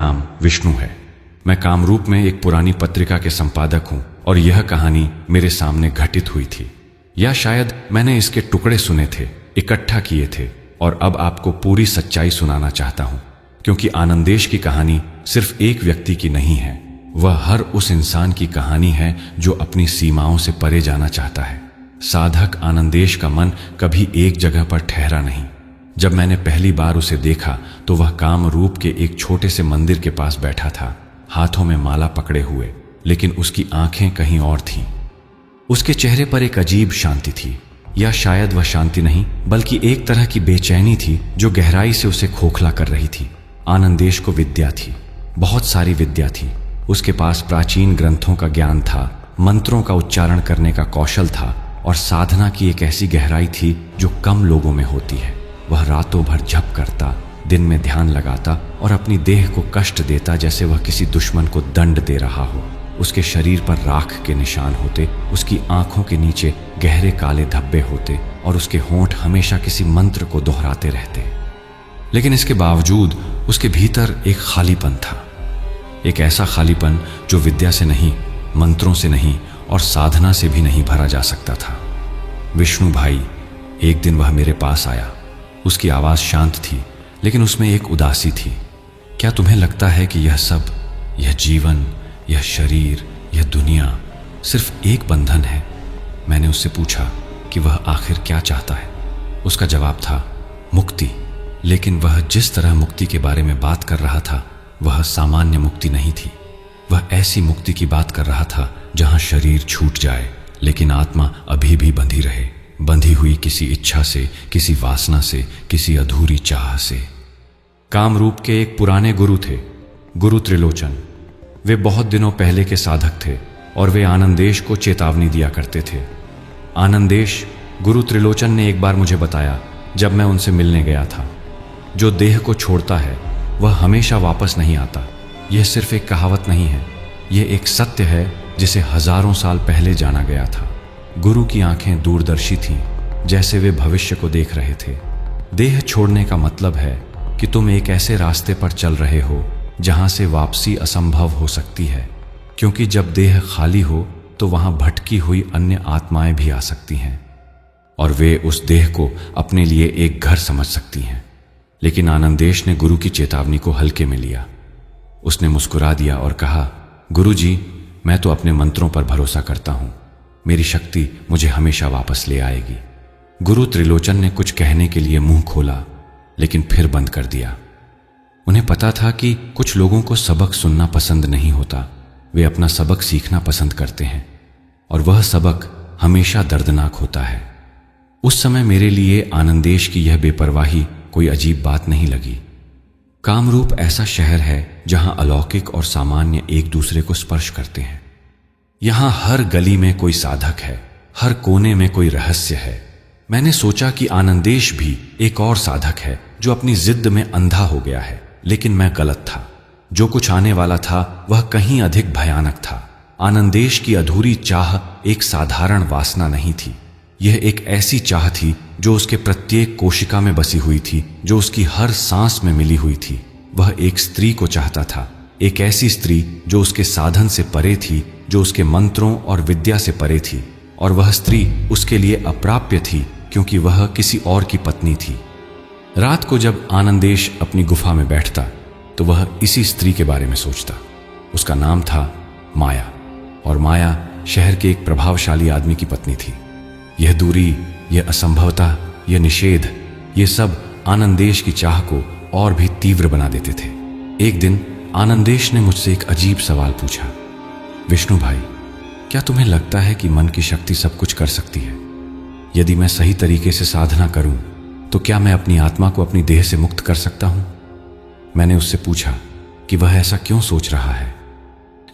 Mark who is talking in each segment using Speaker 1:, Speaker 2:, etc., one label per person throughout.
Speaker 1: नाम विष्णु है। मैं कामरूप में एक पुरानी पत्रिका के संपादक हूं और यह कहानी मेरे सामने घटित हुई थी, या शायद मैंने इसके टुकड़े सुने थे, इकट्ठा किए थे और अब आपको पूरी सच्चाई सुनाना चाहता हूं, क्योंकि आनंदेश की कहानी सिर्फ एक व्यक्ति की नहीं है, वह हर उस इंसान की कहानी है जो अपनी सीमाओं से परे जाना चाहता है। साधक आनंदेश का मन कभी एक जगह पर ठहरा नहीं। जब मैंने पहली बार उसे देखा तो वह कामरूप के एक छोटे से मंदिर के पास बैठा था, हाथों में माला पकड़े हुए, लेकिन उसकी आंखें कहीं और थीं। उसके चेहरे पर एक अजीब शांति थी, या शायद वह शांति नहीं बल्कि एक तरह की बेचैनी थी जो गहराई से उसे खोखला कर रही थी। आनंदेश को विद्या थी, बहुत सारी विद्या थी। उसके पास प्राचीन ग्रंथों का ज्ञान था, मंत्रों का उच्चारण करने का कौशल था और साधना की एक ऐसी गहराई थी जो कम लोगों में होती है। वह रातों भर जप करता, दिन में ध्यान लगाता और अपनी देह को कष्ट देता जैसे वह किसी दुश्मन को दंड दे रहा हो। उसके शरीर पर राख के निशान होते, उसकी आंखों के नीचे गहरे काले धब्बे होते और उसके होंठ हमेशा किसी मंत्र को दोहराते रहते। लेकिन इसके बावजूद उसके भीतर एक खालीपन था, एक ऐसा खालीपन जो विद्या से नहीं, मंत्रों से नहीं और साधना से भी नहीं भरा जा सकता था। विष्णु भाई, एक दिन वह मेरे पास आया। उसकी आवाज शांत थी, लेकिन उसमें एक उदासी थी। क्या तुम्हें लगता है कि यह सब, यह जीवन, यह शरीर, यह दुनिया सिर्फ एक बंधन है? मैंने उससे पूछा कि वह आखिर क्या चाहता है। उसका जवाब था मुक्ति। लेकिन वह जिस तरह मुक्ति के बारे में बात कर रहा था वह सामान्य मुक्ति नहीं थी। वह ऐसी मुक्ति की बात कर रहा था जहां शरीर छूट जाए लेकिन आत्मा अभी भी बंधी रहे, बंधी हुई किसी इच्छा से, किसी वासना से, किसी अधूरी चाह से। कामरूप के एक पुराने गुरु थे, गुरु त्रिलोचन। वे बहुत दिनों पहले के साधक थे और वे आनंदेश को चेतावनी दिया करते थे। आनंदेश, गुरु त्रिलोचन ने एक बार मुझे बताया जब मैं उनसे मिलने गया था, जो देह को छोड़ता है वह हमेशा वापस नहीं आता। यह सिर्फ एक कहावत नहीं है, यह एक सत्य है जिसे हजारों साल पहले जाना गया था। गुरु की आंखें दूरदर्शी थीं, जैसे वे भविष्य को देख रहे थे। देह छोड़ने का मतलब है कि तुम एक ऐसे रास्ते पर चल रहे हो जहां से वापसी असंभव हो सकती है, क्योंकि जब देह खाली हो तो वहां भटकी हुई अन्य आत्माएं भी आ सकती हैं और वे उस देह को अपने लिए एक घर समझ सकती हैं। लेकिन आनंदेश ने गुरु की चेतावनी को हल्के में लिया। उसने मुस्कुरा दिया और कहा, गुरु जी, मैं तो अपने मंत्रों पर भरोसा करता हूं, मेरी शक्ति मुझे हमेशा वापस ले आएगी। गुरु त्रिलोचन ने कुछ कहने के लिए मुंह खोला, लेकिन फिर बंद कर दिया। उन्हें पता था कि कुछ लोगों को सबक सुनना पसंद नहीं होता, वे अपना सबक सीखना पसंद करते हैं और वह सबक हमेशा दर्दनाक होता है। उस समय मेरे लिए आनंदेश की यह बेपरवाही कोई अजीब बात नहीं लगी। कामरूप ऐसा शहर है जहां अलौकिक और सामान्य एक दूसरे को स्पर्श करते हैं। यहां हर गली में कोई साधक है, हर कोने में कोई रहस्य है। मैंने सोचा कि आनंदेश भी एक और साधक है जो अपनी जिद में अंधा हो गया है, लेकिन मैं गलत था। जो कुछ आने वाला था वह कहीं अधिक भयानक था। आनंदेश की अधूरी चाह एक साधारण वासना नहीं थी, यह एक ऐसी चाह थी जो उसके प्रत्येक कोशिका में बसी हुई थी, जो उसकी हर सांस में मिली हुई थी। वह एक स्त्री को चाहता था, एक ऐसी स्त्री जो उसके साधन से परे थी, जो उसके मंत्रों और विद्या से परे थी, और वह स्त्री उसके लिए अप्राप्य थी क्योंकि वह किसी और की पत्नी थी। रात को जब आनंदेश अपनी गुफा में बैठता तो वह इसी स्त्री के बारे में सोचता। उसका नाम था माया, और माया शहर के एक प्रभावशाली आदमी की पत्नी थी। यह दूरी, यह असंभवता, यह निषेध, यह सब आनंदेश की चाह को और भी तीव्र बना देते थे। एक दिन आनंदेश ने मुझसे एक अजीब सवाल पूछा, विष्णु भाई, क्या तुम्हें लगता है कि मन की शक्ति सब कुछ कर सकती है? यदि मैं सही तरीके से साधना करूं तो क्या मैं अपनी आत्मा को अपनी देह से मुक्त कर सकता हूं? मैंने उससे पूछा कि वह ऐसा क्यों सोच रहा है,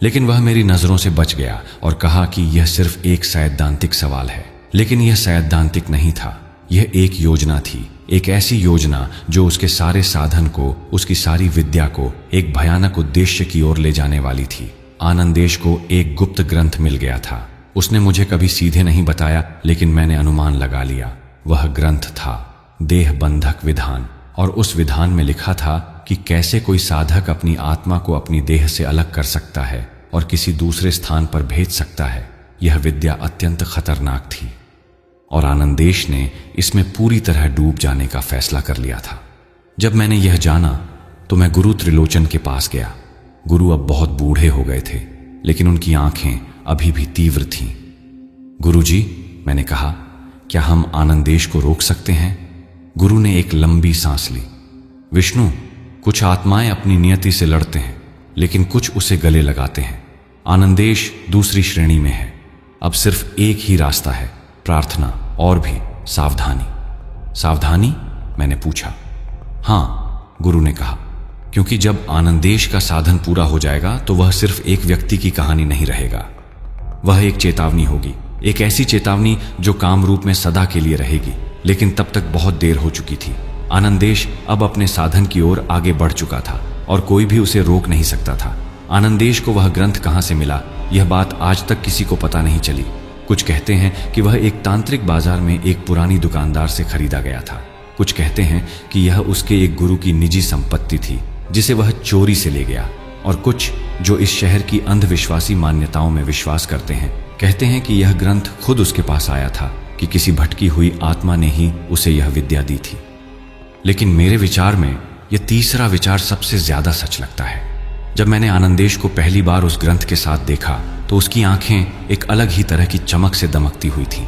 Speaker 1: लेकिन वह मेरी नजरों से बच गया और कहा कि यह सिर्फ एक सैद्धांतिक सवाल है। लेकिन यह सैद्धांतिक नहीं था, यह एक योजना थी, एक ऐसी योजना जो उसके सारे साधन को, उसकी सारी विद्या को एक भयानक उद्देश्य की ओर ले जाने वाली थी। आनंदेश को एक गुप्त ग्रंथ मिल गया था। उसने मुझे कभी सीधे नहीं बताया, लेकिन मैंने अनुमान लगा लिया। वह ग्रंथ था देह बंधक विधान, और उस विधान में लिखा था कि कैसे कोई साधक अपनी आत्मा को अपनी देह से अलग कर सकता है और किसी दूसरे स्थान पर भेज सकता है। यह विद्या अत्यंत खतरनाक थी और आनंदेश ने इसमें पूरी तरह डूब जाने का फैसला कर लिया था। जब मैंने यह जाना तो मैं गुरु त्रिलोचन के पास गया। गुरु अब बहुत बूढ़े हो गए थे, लेकिन उनकी आंखें अभी भी तीव्र थीं। गुरुजी, मैंने कहा, क्या हम आनंदेश को रोक सकते हैं? गुरु ने एक लंबी सांस ली। विष्णु, कुछ आत्माएं अपनी नियति से लड़ते हैं, लेकिन कुछ उसे गले लगाते हैं। आनंदेश दूसरी श्रेणी में है। अब सिर्फ एक ही रास्ता है, प्रार्थना और भी सावधानी। सावधानी? मैंने पूछा। हाँ, गुरु ने कहा, क्योंकि जब आनंदेश का साधन पूरा हो जाएगा तो वह सिर्फ एक व्यक्ति की कहानी नहीं रहेगा। वह एक चेतावनी होगी, एक ऐसी चेतावनी जो काम रूप में सदा के लिए रहेगी। लेकिन तब तक बहुत देर हो चुकी थी। आनंदेश अब अपने साधन की ओर आगे बढ़ चुका था और कोई भी उसे रोक नहीं सकता था। आनंदेश को वह ग्रंथ कहाँ से मिला, यह बात आज तक किसी को पता नहीं चली। कुछ कहते हैं कि वह एक तांत्रिक बाजार में एक पुरानी दुकानदार से खरीदा गया था। कुछ कहते हैं कि यह उसके एक गुरु की निजी संपत्ति थी जिसे वह चोरी से ले गया। और कुछ जो इस शहर की अंधविश्वासी मान्यताओं में विश्वास करते हैं कहते हैं कि यह ग्रंथ खुद उसके पास आया था, कि किसी भटकी हुई आत्मा ने ही उसे यह विद्या दी थी। लेकिन मेरे विचार में यह तीसरा विचार सबसे ज्यादा सच लगता है। जब मैंने आनंदेश को पहली बार उस ग्रंथ के साथ देखा तो उसकी आंखें एक अलग ही तरह की चमक से दमकती हुई थीं।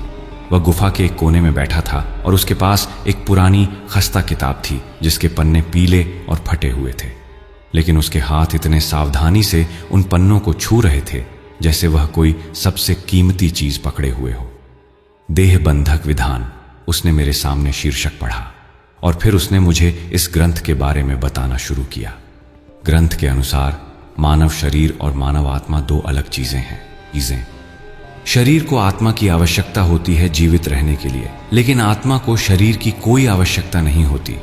Speaker 1: वह गुफा के एक कोने में बैठा था और उसके पास एक पुरानी खस्ता किताब थी जिसके पन्ने पीले और फटे हुए थे, लेकिन उसके हाथ इतने सावधानी से उन पन्नों को छू रहे थे जैसे वह कोई सबसे कीमती चीज पकड़े हुए हो। देह बंधक विधान, उसने मेरे सामने शीर्षक पढ़ा और फिर उसने मुझे इस ग्रंथ के बारे में बताना शुरू किया। ग्रंथ के अनुसार मानव शरीर और मानव आत्मा दो अलग चीजें हैं। शरीर को आत्मा की आवश्यकता होती है जीवित रहने के लिए, लेकिन आत्मा को शरीर की कोई आवश्यकता नहीं होती।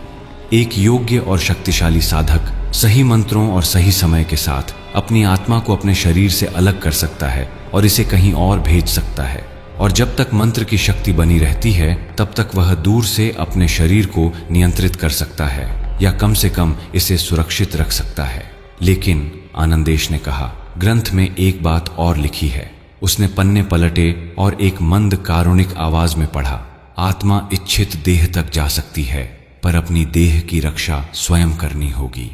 Speaker 1: एक योग्य और शक्तिशाली साधक सही मंत्रों और सही समय के साथ अपनी आत्मा को अपने शरीर से अलग कर सकता है और इसे कहीं और भेज सकता है। और जब तक मंत्र की शक्ति बनी रहती है तब तक वह दूर से अपने शरीर को नियंत्रित कर सकता है या कम से कम इसे सुरक्षित रख सकता है। लेकिन आनंदेश ने कहा, ग्रंथ में एक बात और लिखी है। उसने पन्ने पलटे और एक मंद कारुणिक आवाज में पढ़ा, आत्मा इच्छित देह तक जा सकती है पर अपनी देह की रक्षा स्वयं करनी होगी।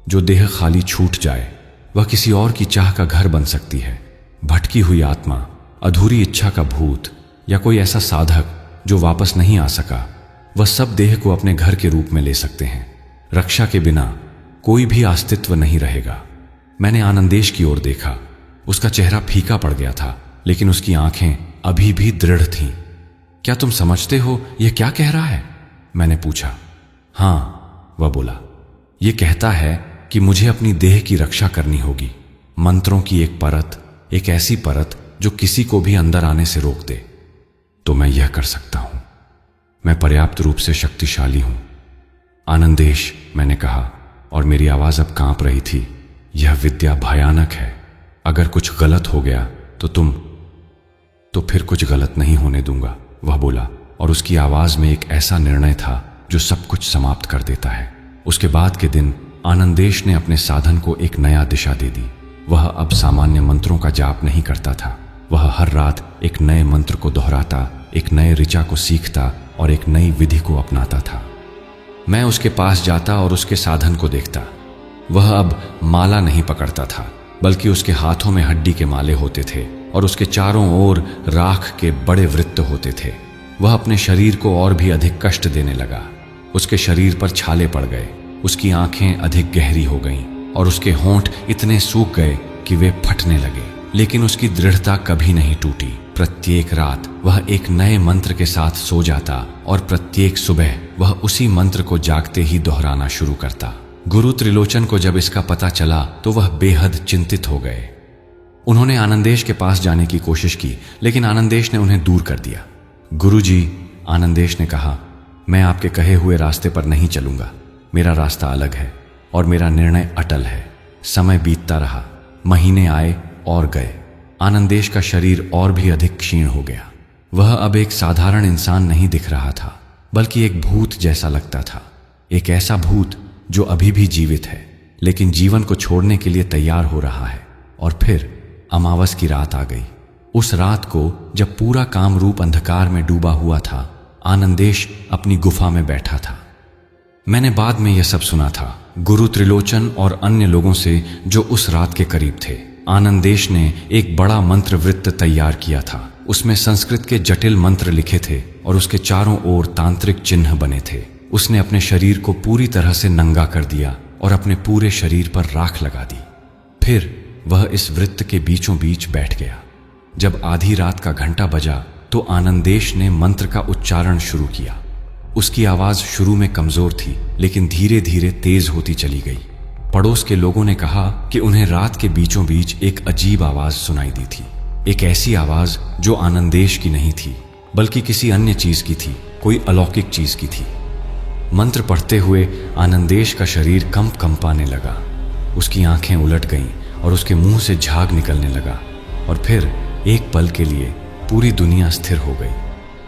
Speaker 1: जो देह खाली छूट जाए वह किसी और की चाह का घर बन सकती है। भटकी हुई आत्मा, अधूरी इच्छा का भूत या कोई ऐसा साधक जो वापस नहीं आ सका, वह सब देह को अपने घर के रूप में ले सकते हैं। रक्षा के बिना कोई भी अस्तित्व नहीं रहेगा। मैंने आनंदेश की ओर देखा। उसका चेहरा फीका पड़ गया था, लेकिन उसकी आंखें अभी भी दृढ़ थीं। क्या तुम समझते हो यह क्या कह रहा है? मैंने पूछा। हाँ, वह बोला, यह कहता है कि मुझे अपनी देह की रक्षा करनी होगी। मंत्रों की एक परत, एक ऐसी परत जो किसी को भी अंदर आने से रोक दे। तो मैं यह कर सकता हूं। मैं पर्याप्त रूप से शक्तिशाली हूं। आनंदेश, मैंने कहा, और मेरी आवाज अब कांप रही थी, यह विद्या भयानक है। अगर कुछ गलत हो गया तो फिर कुछ गलत नहीं होने दूंगा, वह बोला, और उसकी आवाज में एक ऐसा निर्णय था जो सब कुछ समाप्त कर देता है। उसके बाद के दिन आनंदेश ने अपने साधन को एक नया दिशा दे दी। वह अब सामान्य मंत्रों का जाप नहीं करता था। वह हर रात एक नए मंत्र को दोहराता, एक नए ऋचा को सीखता और एक नई विधि को अपनाता था। मैं उसके पास जाता और उसके साधन को देखता। वह अब माला नहीं पकड़ता था, बल्कि उसके हाथों में हड्डी के माले होते थे और उसके चारों ओर राख के बड़े वृत्त होते थे। वह अपने शरीर को और भी अधिक कष्ट देने लगा। उसके शरीर पर छाले पड़ गए, उसकी आंखें अधिक गहरी हो गईं और उसके होंठ इतने सूख गए कि वे फटने लगे। लेकिन उसकी दृढ़ता कभी नहीं टूटी। प्रत्येक रात वह एक नए मंत्र के साथ सो जाता और प्रत्येक सुबह वह उसी मंत्र को जागते ही दोहराना शुरू करता। गुरु त्रिलोचन को जब इसका पता चला तो वह बेहद चिंतित हो गए। उन्होंने आनंदेश के पास जाने की कोशिश की, लेकिन आनंदेश ने उन्हें दूर कर दिया। गुरुजी, आनंदेश ने कहा, मैं आपके कहे हुए रास्ते पर नहीं चलूंगा। मेरा रास्ता अलग है और मेरा निर्णय अटल है। समय बीतता रहा, महीने आए और गए। आनंदेश का शरीर और भी अधिक क्षीण हो गया। वह अब एक साधारण इंसान नहीं दिख रहा था, बल्कि एक भूत जैसा लगता था। एक ऐसा भूत जो अभी भी जीवित है, लेकिन जीवन को छोड़ने के लिए तैयार हो रहा है। और फिर अमावस की रात आ गई। उस रात को जब पूरा कामरूप अंधकार में डूबा हुआ था, आनंदेश अपनी गुफा में बैठा था। मैंने बाद में यह सब सुना था गुरु त्रिलोचन और अन्य लोगों से जो उस रात के करीब थे। आनंदेश ने एक बड़ा मंत्र वृत्त तैयार किया था। उसमें संस्कृत के जटिल मंत्र लिखे थे और उसके चारों ओर तांत्रिक चिन्ह बने थे। उसने अपने शरीर को पूरी तरह से नंगा कर दिया और अपने पूरे शरीर पर राख लगा दी। फिर वह इस वृत्त के बीचों बीच बैठ गया। जब आधी रात का घंटा बजा तो आनंदेश ने मंत्र का उच्चारण शुरू किया। उसकी आवाज शुरू में कमजोर थी, लेकिन धीरे धीरे तेज होती चली गई। पड़ोस के लोगों ने कहा कि उन्हें रात के बीचों बीच एक अजीब आवाज सुनाई दी थी। एक ऐसी आवाज जो आनंदेश की नहीं थी, बल्कि किसी अन्य चीज की थी, कोई अलौकिक चीज की थी। मंत्र पढ़ते हुए आनंदेश का शरीर कंपाने लगा। उसकी आंखें उलट गईं और उसके मुंह से झाग निकलने लगा। और फिर एक पल के लिए पूरी दुनिया स्थिर हो गई।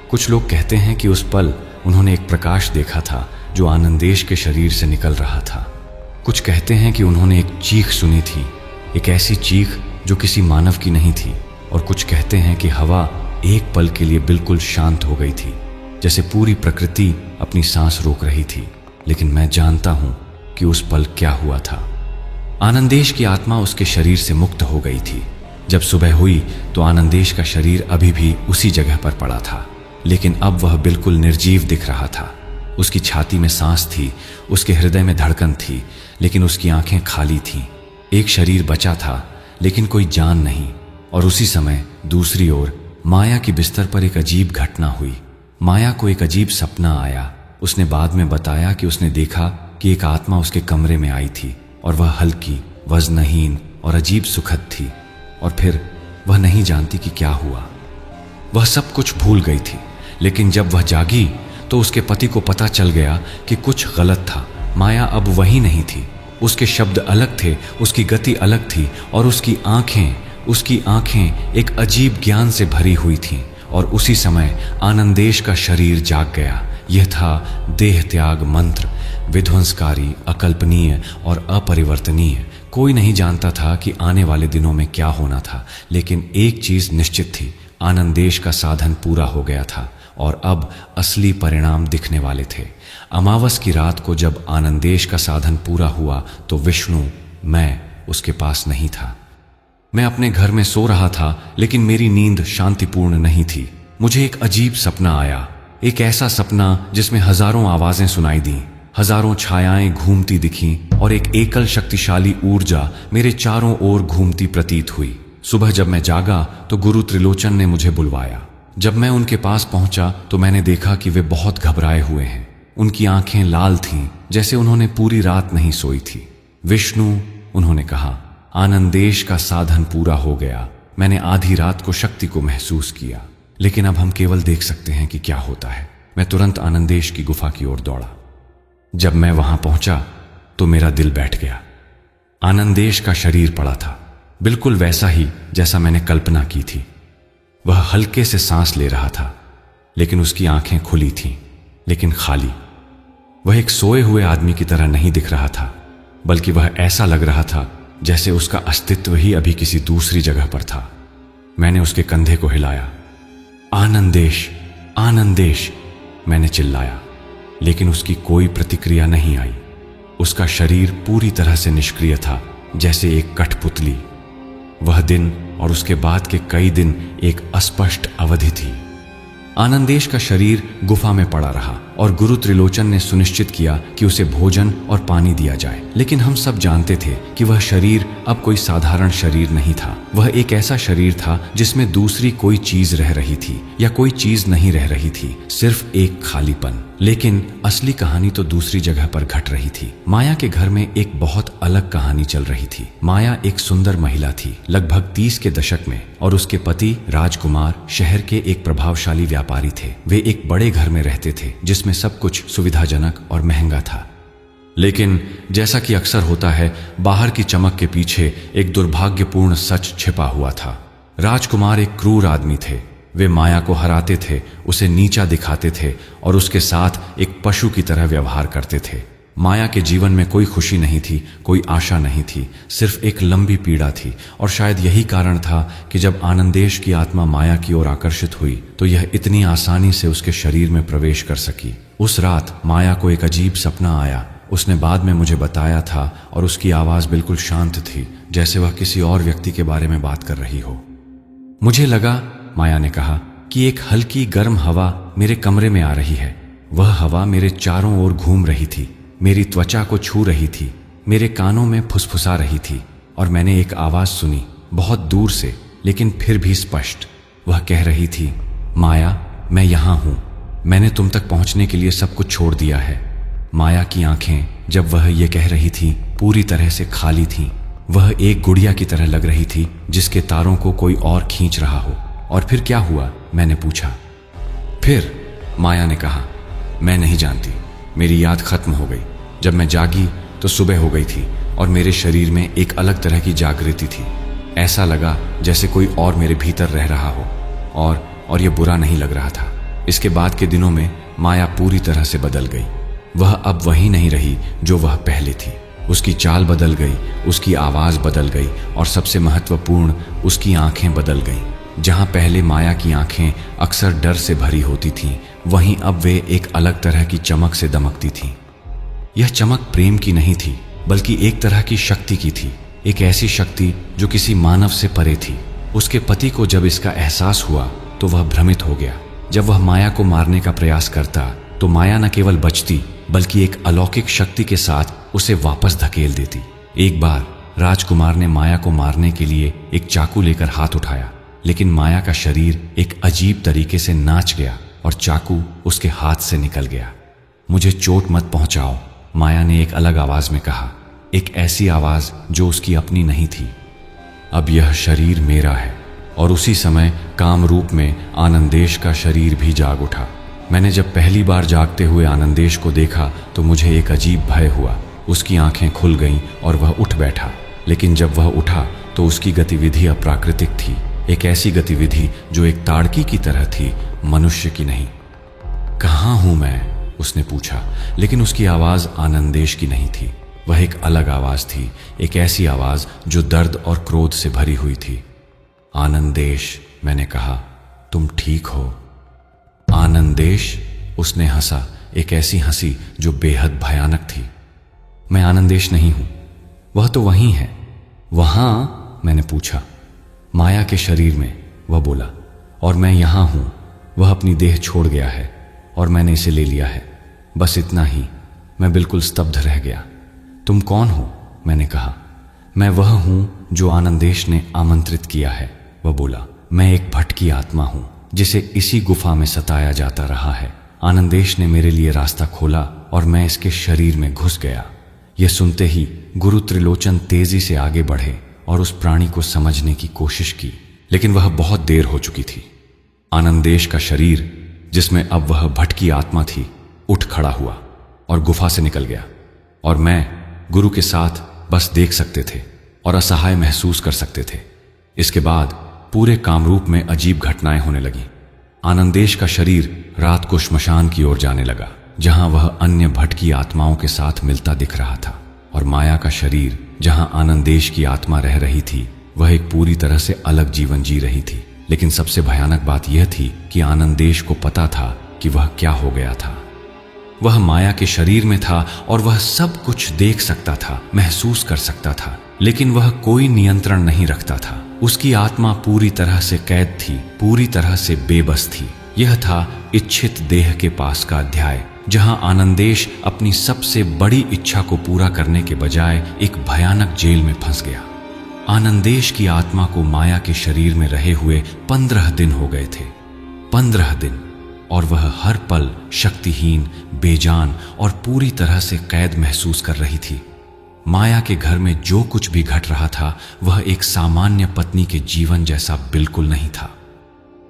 Speaker 1: कुछ लोग कहते हैं कि उस पल उन्होंने एक प्रकाश देखा था जो आनंदेश के शरीर से निकल रहा था। कुछ कहते हैं कि उन्होंने एक चीख सुनी थी, एक ऐसी चीख जो किसी मानव की नहीं थी। और कुछ कहते हैं कि हवा एक पल के लिए बिल्कुल शांत हो गई थी, जैसे पूरी प्रकृति अपनी सांस रोक रही थी। लेकिन मैं जानता हूं कि उस पल क्या हुआ था। आनंदेश की आत्मा उसके शरीर से मुक्त हो गई थी। जब सुबह हुई तो आनंदेश का शरीर अभी भी उसी जगह पर पड़ा था, लेकिन अब वह बिल्कुल निर्जीव दिख रहा था। उसकी छाती में सांस थी, उसके हृदय में धड़कन थी, लेकिन उसकी आंखें खाली थीं। एक शरीर बचा था, लेकिन कोई जान नहीं। और उसी समय दूसरी ओर माया की बिस्तर पर एक अजीब घटना हुई। माया को एक अजीब सपना आया। उसने बाद में बताया कि उसने देखा कि एक आत्मा उसके कमरे में आई थी और वह हल्की, वजनहीन और अजीब सुखद थी। और फिर वह नहीं जानती कि क्या हुआ। वह सब कुछ भूल गई थी, लेकिन जब वह जागी तो उसके पति को पता चल गया कि कुछ गलत था। माया अब वही नहीं थी। उसके शब्द अलग थे, उसकी गति अलग थी और उसकी आंखें एक अजीब ज्ञान से भरी हुई थीं। और उसी समय आनंदेश का शरीर जाग गया। यह था देह त्याग मंत्र, विध्वंसकारी, अकल्पनीय और अपरिवर्तनीय। कोई नहीं जानता था कि आने वाले दिनों में क्या होना था, लेकिन एक चीज निश्चित थी, आनंदेश का साधन पूरा हो गया था और अब असली परिणाम दिखने वाले थे। अमावस की रात को जब आनंदेश का साधन पूरा हुआ तो विष्णु, मैं उसके पास नहीं था। मैं अपने घर में सो रहा था, लेकिन मेरी नींद शांतिपूर्ण नहीं थी। मुझे एक अजीब सपना आया, एक ऐसा सपना जिसमें हजारों आवाजें सुनाई दी, हजारों छायाएं घूमती दिखीं और एक एकल शक्तिशाली ऊर्जा मेरे चारों ओर घूमती प्रतीत हुई। सुबह जब मैं जागा तो गुरु त्रिलोचन ने मुझे बुलवाया। जब मैं उनके पास पहुंचा तो मैंने देखा कि वे बहुत घबराए हुए हैं। उनकी आंखें लाल थीं, जैसे उन्होंने पूरी रात नहीं सोई थी। विष्णु, उन्होंने कहा, आनंदेश का साधन पूरा हो गया। मैंने आधी रात को शक्ति को महसूस किया, लेकिन अब हम केवल देख सकते हैं कि क्या होता है। मैं तुरंत आनंदेश की गुफा की ओर दौड़ा। जब मैं वहां पहुंचा तो मेरा दिल बैठ गया। आनंदेश का शरीर पड़ा था, बिल्कुल वैसा ही जैसा मैंने कल्पना की थी। वह हल्के से सांस ले रहा था, लेकिन उसकी आंखें खुली थीं, लेकिन खाली। वह एक सोए हुए आदमी की तरह नहीं दिख रहा था, बल्कि वह ऐसा लग रहा था जैसे उसका अस्तित्व ही अभी किसी दूसरी जगह पर था। मैंने उसके कंधे को हिलाया। आनंदेश, आनंदेश, मैंने चिल्लाया, लेकिन उसकी कोई प्रतिक्रिया नहीं आई। उसका शरीर पूरी तरह से निष्क्रिय था, जैसे एक कठपुतली। वह दिन और उसके बाद के कई दिन एक अस्पष्ट अवधि थी। आनंदेश का शरीर गुफा में पड़ा रहा और गुरु त्रिलोचन ने सुनिश्चित किया कि उसे भोजन और पानी दिया जाए। लेकिन हम सब जानते थे कि वह शरीर अब कोई साधारण शरीर नहीं था। वह एक ऐसा शरीर था जिसमें दूसरी कोई चीज रह रही थी या कोई चीज नहीं रह रही थी, सिर्फ एक खालीपन। लेकिन असली कहानी तो दूसरी जगह पर घट रही थी। माया के घर में एक बहुत अलग कहानी चल रही थी। माया एक सुंदर महिला थी, लगभग 30 के दशक में, और उसके पति राजकुमार शहर के एक प्रभावशाली व्यापारी थे। वे एक बड़े घर में रहते थे जिसमें सब कुछ सुविधाजनक और महंगा था। लेकिन जैसा कि अक्सर होता है, बाहर की चमक के पीछे एक दुर्भाग्यपूर्ण सच छिपा हुआ था। राजकुमार एक क्रूर आदमी थे। वे माया को हराते थे, उसे नीचा दिखाते थे और उसके साथ एक पशु की तरह व्यवहार करते थे। माया के जीवन में कोई खुशी नहीं थी, कोई आशा नहीं थी, सिर्फ एक लंबी पीड़ा थी। और शायद यही कारण था कि जब आनंदेश की आत्मा माया की ओर आकर्षित हुई तो यह इतनी आसानी से उसके शरीर में प्रवेश कर सकी। उस रात माया को एक अजीब सपना आया। उसने बाद में मुझे बताया था और उसकी आवाज़ बिल्कुल शांत थी, जैसे वह किसी और व्यक्ति के बारे में बात कर रही हो। मुझे लगा, माया ने कहा, कि एक हल्की गर्म हवा मेरे कमरे में आ रही है। वह हवा मेरे चारों ओर घूम रही थी, मेरी त्वचा को छू रही थी, मेरे कानों में फुसफुसा रही थी। और मैंने एक आवाज़ सुनी, बहुत दूर से लेकिन फिर भी स्पष्ट। वह कह रही थी, माया, मैं यहाँ हूँ, मैंने तुम तक पहुँचने के लिए सब कुछ छोड़ दिया है। माया की आंखें, जब वह ये कह रही थी, पूरी तरह से खाली थीं। वह एक गुड़िया की तरह लग रही थी जिसके तारों को कोई और खींच रहा हो। और फिर क्या हुआ, मैंने पूछा। फिर माया ने कहा, मैं नहीं जानती, मेरी याद खत्म हो गई। जब मैं जागी तो सुबह हो गई थी और मेरे शरीर में एक अलग तरह की जागृति थी। ऐसा लगा जैसे कोई और मेरे भीतर रह रहा हो। और यह बुरा नहीं लग रहा था। इसके बाद के दिनों में माया पूरी तरह से बदल गई। वह अब वही नहीं रही जो वह पहले थी। उसकी चाल बदल गई, उसकी आवाज़ बदल गई और सबसे महत्वपूर्ण, उसकी आंखें बदल गईं। जहां पहले माया की आंखें अक्सर डर से भरी होती थीं, वहीं अब वे एक अलग तरह की चमक से दमकती थीं। यह चमक प्रेम की नहीं थी, बल्कि एक तरह की शक्ति की थी। एक ऐसी शक्ति जो किसी मानव से परे थी। उसके पति को जब इसका एहसास हुआ तो वह भ्रमित हो गया। जब वह माया को मारने का प्रयास करता तो माया न केवल बचती, बल्कि एक अलौकिक शक्ति के साथ उसे वापस धकेल देती। एक बार राजकुमार ने माया को मारने के लिए एक चाकू लेकर हाथ उठाया, लेकिन माया का शरीर एक अजीब तरीके से नाच गया और चाकू उसके हाथ से निकल गया। मुझे चोट मत पहुंचाओ, माया ने एक अलग आवाज में कहा, एक ऐसी आवाज जो उसकी अपनी नहीं थी। अब यह शरीर मेरा है। और उसी समय काम रूप में आनंदेश का शरीर भी जाग उठा। मैंने जब पहली बार जागते हुए आनंदेश को देखा तो मुझे एक अजीब भय हुआ। उसकी आंखें खुल गईं और वह उठ बैठा, लेकिन जब वह उठा तो उसकी गतिविधि अप्राकृतिक थी। एक ऐसी गतिविधि जो एक ताड़की की तरह थी, मनुष्य की नहीं। कहाँ हूं मैं? उसने पूछा, लेकिन उसकी आवाज आनंदेश की नहीं थी। वह एक अलग आवाज थी, एक ऐसी आवाज जो दर्द और क्रोध से भरी हुई थी। आनंदेश, मैंने कहा, तुम ठीक हो? आनंदेश, उसने हंसा, एक ऐसी हंसी जो बेहद भयानक थी। मैं आनंदेश नहीं हूं, वह तो वहीं है। वहां? मैंने पूछा। माया के शरीर में, वह बोला, और मैं यहां हूं। वह अपनी देह छोड़ गया है और मैंने इसे ले लिया है, बस इतना ही। मैं बिल्कुल स्तब्ध रह गया। तुम कौन हो? मैंने कहा। मैं वह हूं जो आनंदेश ने आमंत्रित किया है, वह बोला। मैं एक भटकी आत्मा हूं जिसे इसी गुफा में सताया जाता रहा है। आनंदेश ने मेरे लिए रास्ता खोला और मैं इसके शरीर में घुस गया। यह सुनते ही गुरु त्रिलोचन तेजी से आगे बढ़े और उस प्राणी को समझने की कोशिश की, लेकिन वह बहुत देर हो चुकी थी। आनंदेश का शरीर, जिसमें अब वह भटकी आत्मा थी, उठ खड़ा हुआ और गुफा से निकल गया। और मैं गुरु के साथ बस देख सकते थे और असहाय महसूस कर सकते थे। इसके बाद पूरे कामरूप में अजीब घटनाएं होने लगी। आनंदेश का शरीर रात को श्मशान की ओर जाने लगा, जहां वह अन्य भटकी आत्माओं के साथ मिलता दिख रहा था। और माया का शरीर, जहां आनंदेश की आत्मा रह रही थी, वह एक पूरी तरह से अलग जीवन जी रही थी। लेकिन सबसे भयानक बात यह थी कि आनंदेश को पता था कि वह क्या हो गया था। वह माया के शरीर में था और वह सब कुछ देख सकता था, महसूस कर सकता था, लेकिन वह कोई नियंत्रण नहीं रखता था। उसकी आत्मा पूरी तरह से कैद थी, पूरी तरह से बेबस थी। यह था इच्छित देह के पास का अध्याय, जहां आनंदेश अपनी सबसे बड़ी इच्छा को पूरा करने के बजाय एक भयानक जेल में फंस गया। आनंदेश की आत्मा को माया के शरीर में रहे हुए 15 दिन हो गए थे। 15 दिन, और वह हर पल शक्तिहीन, बेजान और पूरी तरह से कैद महसूस कर रही थी। माया के घर में जो कुछ भी घट रहा था वह एक सामान्य पत्नी के जीवन जैसा बिल्कुल नहीं था।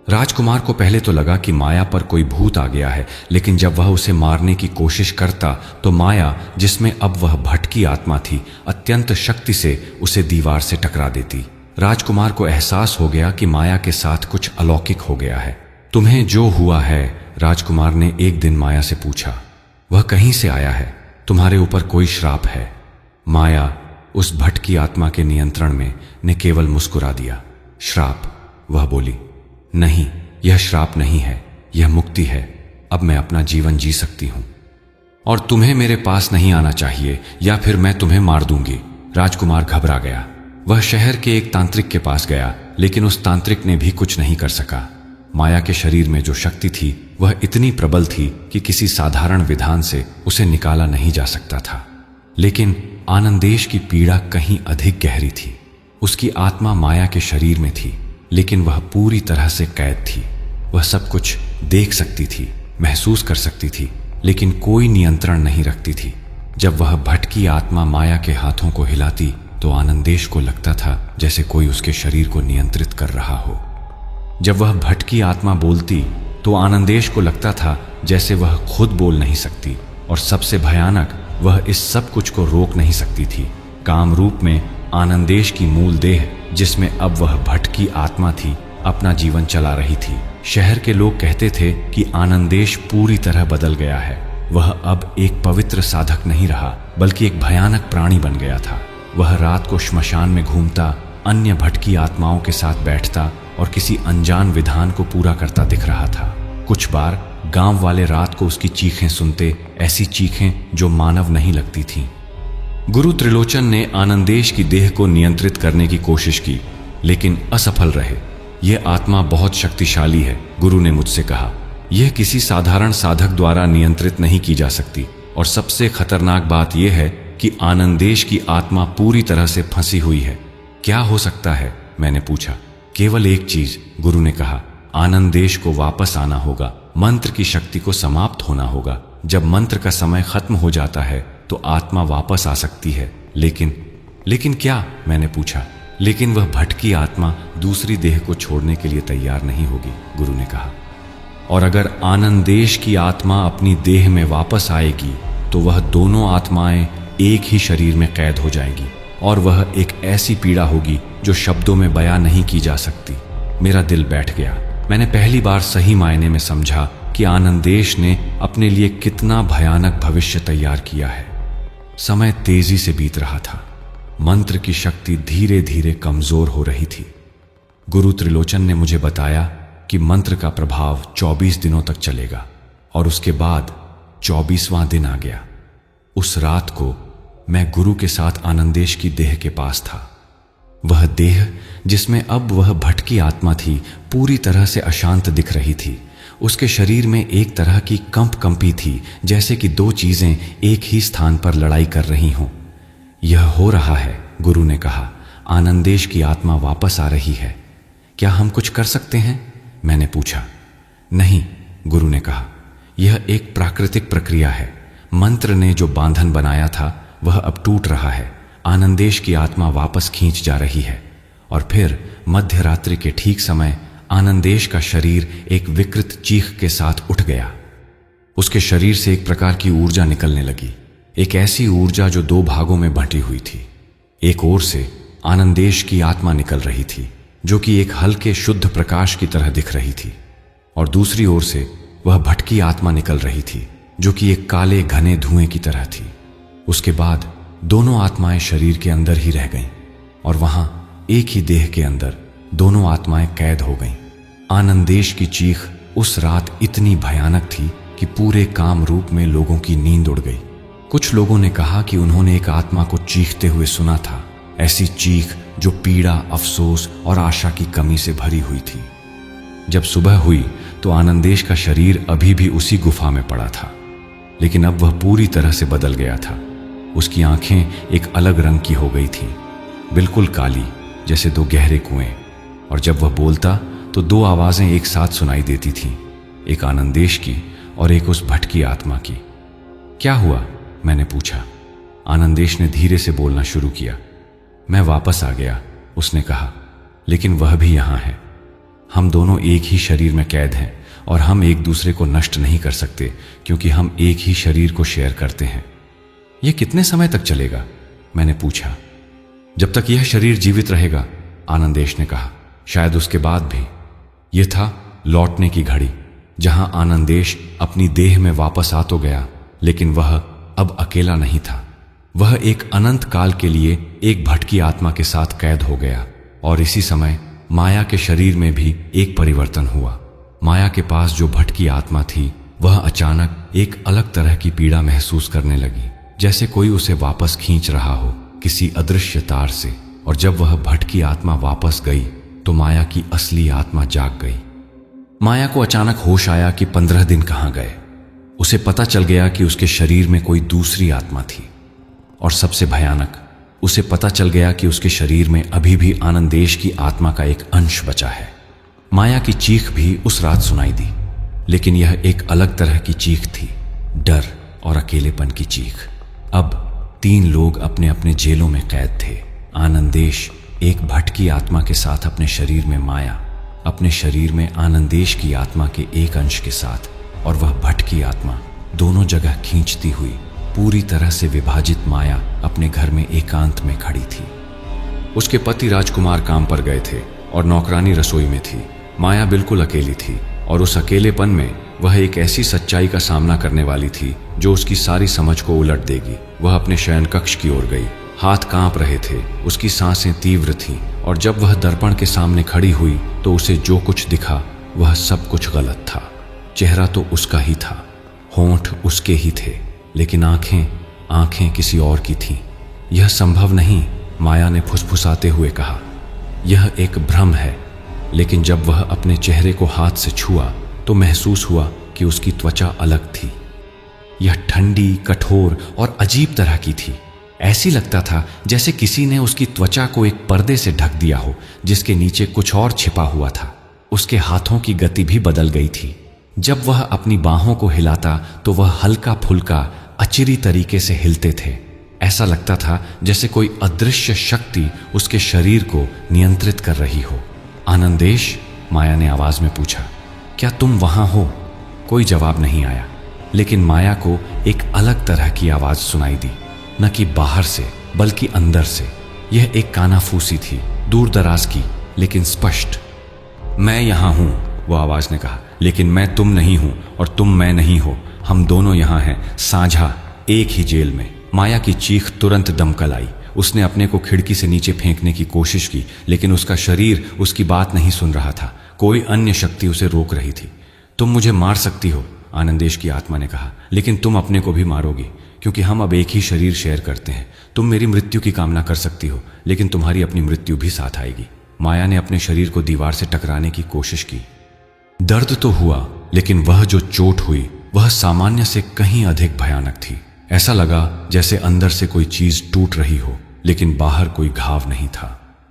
Speaker 1: राजकुमार को पहले तो लगा कि माया पर कोई भूत आ गया है, लेकिन जब वह उसे मारने की कोशिश करता तो माया, जिसमें अब वह भटकी आत्मा थी, अत्यंत शक्ति से उसे दीवार से टकरा देती। राजकुमार को एहसास हो गया कि माया के साथ कुछ अलौकिक हो गया है। तुम्हें जो हुआ है, राजकुमार ने एक दिन माया से पूछा, वह कहीं से आया है? तुम्हारे ऊपर कोई श्राप है। माया उस भटकी आत्मा के नियंत्रण में ने केवल मुस्कुरा दिया। श्राप? वह बोली, नहीं, यह श्राप नहीं है, यह मुक्ति है। अब मैं अपना जीवन जी सकती हूं और तुम्हें मेरे पास नहीं आना चाहिए या फिर मैं तुम्हें मार दूंगी। राजकुमार घबरा गया। वह शहर के एक तांत्रिक के पास गया, लेकिन उस तांत्रिक ने भी कुछ नहीं कर सका। माया के शरीर में जो शक्ति थी वह इतनी प्रबल थी कि किसी साधारण विधान से उसे निकाला नहीं जा सकता था। लेकिन आनंदेश की पीड़ा कहीं अधिक गहरी थी। उसकी आत्मा माया के शरीर में थी, लेकिन वह पूरी तरह से कैद थी। वह सब कुछ देख सकती थी, महसूस कर सकती थी, लेकिन कोई नियंत्रण नहीं रखती थी। जब वह भटकी आत्मा माया के हाथों को हिलाती तो आनंदेश को लगता था जैसे कोई उसके शरीर को नियंत्रित कर रहा हो। जब वह भटकी आत्मा बोलती तो आनंदेश को लगता था जैसे वह खुद बोल नहीं सकती, और सबसे भयानक, वह इस सब कुछ को रोक नहीं सकती थी। काम रूप में आनंदेश की मूल देह, जिसमें अब वह भटकी आत्मा थी, अपना जीवन चला रही थी। शहर के लोग कहते थे कि आनंदेश पूरी तरह बदल गया है। वह अब एक पवित्र साधक नहीं रहा, बल्कि एक भयानक प्राणी बन गया था। वह रात को श्मशान में घूमता, अन्य भटकी आत्माओं के साथ बैठता और किसी अनजान विधान को पूरा करता दिख रहा था। कुछ बार गांव वाले रात को उसकी चीखें सुनते, ऐसी चीखें जो मानव नहीं लगती थीं। गुरु त्रिलोचन ने आनंदेश की देह को नियंत्रित करने की कोशिश की, लेकिन असफल रहे। यह आत्मा बहुत शक्तिशाली है, गुरु ने मुझसे कहा। यह किसी साधारण साधक द्वारा नियंत्रित नहीं की जा सकती, और सबसे खतरनाक बात यह है कि आनंदेश की आत्मा पूरी तरह से फंसी हुई है। क्या हो सकता है? मैंने पूछा। केवल एक चीज, गुरु ने कहा, आनंदेश को वापस आना होगा। मंत्र की शक्ति को समाप्त होना होगा। जब मंत्र का समय खत्म हो जाता है तो आत्मा वापस आ सकती है। लेकिन क्या? मैंने पूछा। लेकिन वह भटकी आत्मा दूसरी देह को छोड़ने के लिए तैयार नहीं होगी, गुरु ने कहा। और अगर आनंदेश की आत्मा अपनी देह में वापस आएगी तो वह दोनों आत्माएं एक ही शरीर में कैद हो जाएंगी, और वह एक ऐसी पीड़ा होगी जो शब्दों में बयां नहीं की जा सकती। मेरा दिल बैठ गया। मैंने पहली बार सही मायने में समझा कि आनंदेश ने अपने लिए कितना भयानक भविष्य तैयार किया है। समय तेजी से बीत रहा था। मंत्र की शक्ति धीरे धीरे कमजोर हो रही थी। गुरु त्रिलोचन ने मुझे बताया कि मंत्र का प्रभाव 24 दिनों तक चलेगा, और उसके बाद 24वां दिन आ गया। उस रात को मैं गुरु के साथ आनंदेश की देह के पास था। वह देह जिसमें अब वह भटकी आत्मा थी, पूरी तरह से अशांत दिख रही थी। उसके शरीर में एक तरह की कंपी थी, जैसे कि दो चीजें एक ही स्थान पर लड़ाई कर रही हों। यह हो रहा है, गुरु ने कहा। आनंदेश की आत्मा वापस आ रही है। क्या हम कुछ कर सकते हैं? मैंने पूछा। नहीं, गुरु ने कहा, यह एक प्राकृतिक प्रक्रिया है। मंत्र ने जो बांधन बनाया था वह अब टूट रहा है। आनंदेश की आत्मा वापस खींच जा रही है। और फिर मध्य रात्रि के ठीक समय आनंदेश का शरीर एक विकृत चीख के साथ उठ गया। उसके शरीर से एक प्रकार की ऊर्जा निकलने लगी, एक ऐसी ऊर्जा जो दो भागों में बंटी हुई थी। एक ओर से आनंदेश की आत्मा निकल रही थी, जो कि एक हल्के शुद्ध प्रकाश की तरह दिख रही थी, और दूसरी ओर से वह भटकी आत्मा निकल रही थी, जो कि एक काले घने धुएं की तरह थी। उसके बाद दोनों आत्माएं शरीर के अंदर ही रह गईं, और वहां एक ही देह के अंदर दोनों आत्माएं कैद हो गईं। आनंदेश की चीख उस रात इतनी भयानक थी कि पूरे काम रूप में लोगों की नींद उड़ गई। कुछ लोगों ने कहा कि उन्होंने एक आत्मा को चीखते हुए सुना था, ऐसी चीख जो पीड़ा, अफसोस और आशा की कमी से भरी हुई थी। जब सुबह हुई तो आनंदेश का शरीर अभी भी उसी गुफा में पड़ा था, लेकिन अब वह पूरी तरह से बदल गया था। उसकी आंखें एक अलग रंग की हो गई थीं, बिल्कुल काली, जैसे दो गहरे कुएं। और जब वह बोलता तो दो आवाजें एक साथ सुनाई देती थीं, एक आनंदेश की और एक उस भटकी आत्मा की। क्या हुआ? मैंने पूछा। आनंदेश ने धीरे से बोलना शुरू किया। मैं वापस आ गया, उसने कहा, लेकिन वह भी यहां है। हम दोनों एक ही शरीर में कैद हैं, और हम एक दूसरे को नष्ट नहीं कर सकते, क्योंकि हम एक ही शरीर को शेयर करते हैं। यह कितने समय तक चलेगा? मैंने पूछा। जब तक यह शरीर जीवित रहेगा, आनंदेश ने कहा। शायद उसके बाद भी। यह था लौटने की घड़ी, जहां आनंदेश अपनी देह में वापस आ तो गया, लेकिन वह अब अकेला नहीं था। वह एक अनंत काल के लिए एक भटकी आत्मा के साथ कैद हो गया। और इसी समय माया के शरीर में भी एक परिवर्तन हुआ। माया के पास जो भटकी आत्मा थी वह अचानक एक अलग तरह की पीड़ा महसूस करने लगी, जैसे कोई उसे वापस खींच रहा हो किसी अदृश्य तार से। और जब वह भटकी आत्मा वापस गई तो माया की असली आत्मा जाग गई। माया को अचानक होश आया कि 15 दिन कहाँ गए। उसे पता चल गया कि उसके शरीर में कोई दूसरी आत्मा थी। और सबसे भयानक, उसे पता चल गया कि उसके शरीर में अभी भी आनंदेश की आत्मा का एक अंश बचा है। माया की चीख भी उस रात सुनाई दी, लेकिन यह एक अलग तरह की चीख थी, डर और अकेलेपन की चीख। अब 3 लोग अपने अपने जेलों में कैद थे। आनंदेश एक भटकी आत्मा के साथ अपने शरीर में, माया अपने शरीर में आनंदेश की आत्मा के एक अंश के साथ। और वह भटकी आत्मा दोनों जगह खींचती हुई पूरी तरह से विभाजित माया अपने घर में एकांत में खड़ी थी। उसके पति राजकुमार काम पर गए थे और नौकरानी रसोई में थी। माया बिल्कुल अकेली थी और उस अकेलेपन में वह एक ऐसी सच्चाई का सामना करने वाली थी जो उसकी सारी समझ को उलट देगी। वह अपने शयन कक्ष की ओर गई। हाथ कांप रहे थे, उसकी सांसें तीव्र थीं और जब वह दर्पण के सामने खड़ी हुई तो उसे जो कुछ दिखा वह सब कुछ गलत था। चेहरा तो उसका ही था, होंठ उसके ही थे, लेकिन आंखें किसी और की थीं। यह संभव नहीं, माया ने फुसफुसाते हुए कहा। यह एक भ्रम है। लेकिन जब वह अपने चेहरे को हाथ से छुआ तो महसूस हुआ कि उसकी त्वचा अलग थी। यह ठंडी, कठोर और अजीब तरह की थी। ऐसी लगता था जैसे किसी ने उसकी त्वचा को एक पर्दे से ढक दिया हो जिसके नीचे कुछ और छिपा हुआ था। उसके हाथों की गति भी बदल गई थी। जब वह अपनी बाहों को हिलाता तो वह हल्का फुल्का, अचिरी तरीके से हिलते थे। ऐसा लगता था जैसे कोई अदृश्य शक्ति उसके शरीर को नियंत्रित कर रही हो। आनंदेश, माया ने आवाज में पूछा, क्या तुम वहां हो? कोई जवाब नहीं आया, लेकिन माया को एक अलग तरह की आवाज सुनाई दी, न कि बाहर से बल्कि अंदर से। यह एक कानाफूसी थी, दूर दराज की लेकिन स्पष्ट। मैं यहां हूं, वो आवाज ने कहा, लेकिन मैं तुम नहीं हूं और तुम मैं नहीं हो। हम दोनों यहां हैं, साझा एक ही जेल में। माया की चीख तुरंत दमकल आई। उसने अपने को खिड़की से नीचे फेंकने की कोशिश की, लेकिन उसका शरीर उसकी बात नहीं सुन रहा था। कोई अन्य शक्ति उसे रोक रही थी। तुम मुझे मार सकती हो, आनंदेश की आत्मा ने कहा, लेकिन तुम अपने को भी मारोगी, क्योंकि हम अब एक ही शरीर शेयर करते हैं। तुम मेरी मृत्यु की कामना कर सकती हो, लेकिन तुम्हारी अपनी मृत्यु भी साथ आएगी। माया ने अपने शरीर को दीवार से टकराने की कोशिश की। दर्द तो हुआ, लेकिन वह जो चोट हुई वह सामान्य से कहीं अधिक भयानक थी। ऐसा लगा जैसे अंदर से कोई चीज टूट रही हो, लेकिन बाहर कोई घाव नहीं था।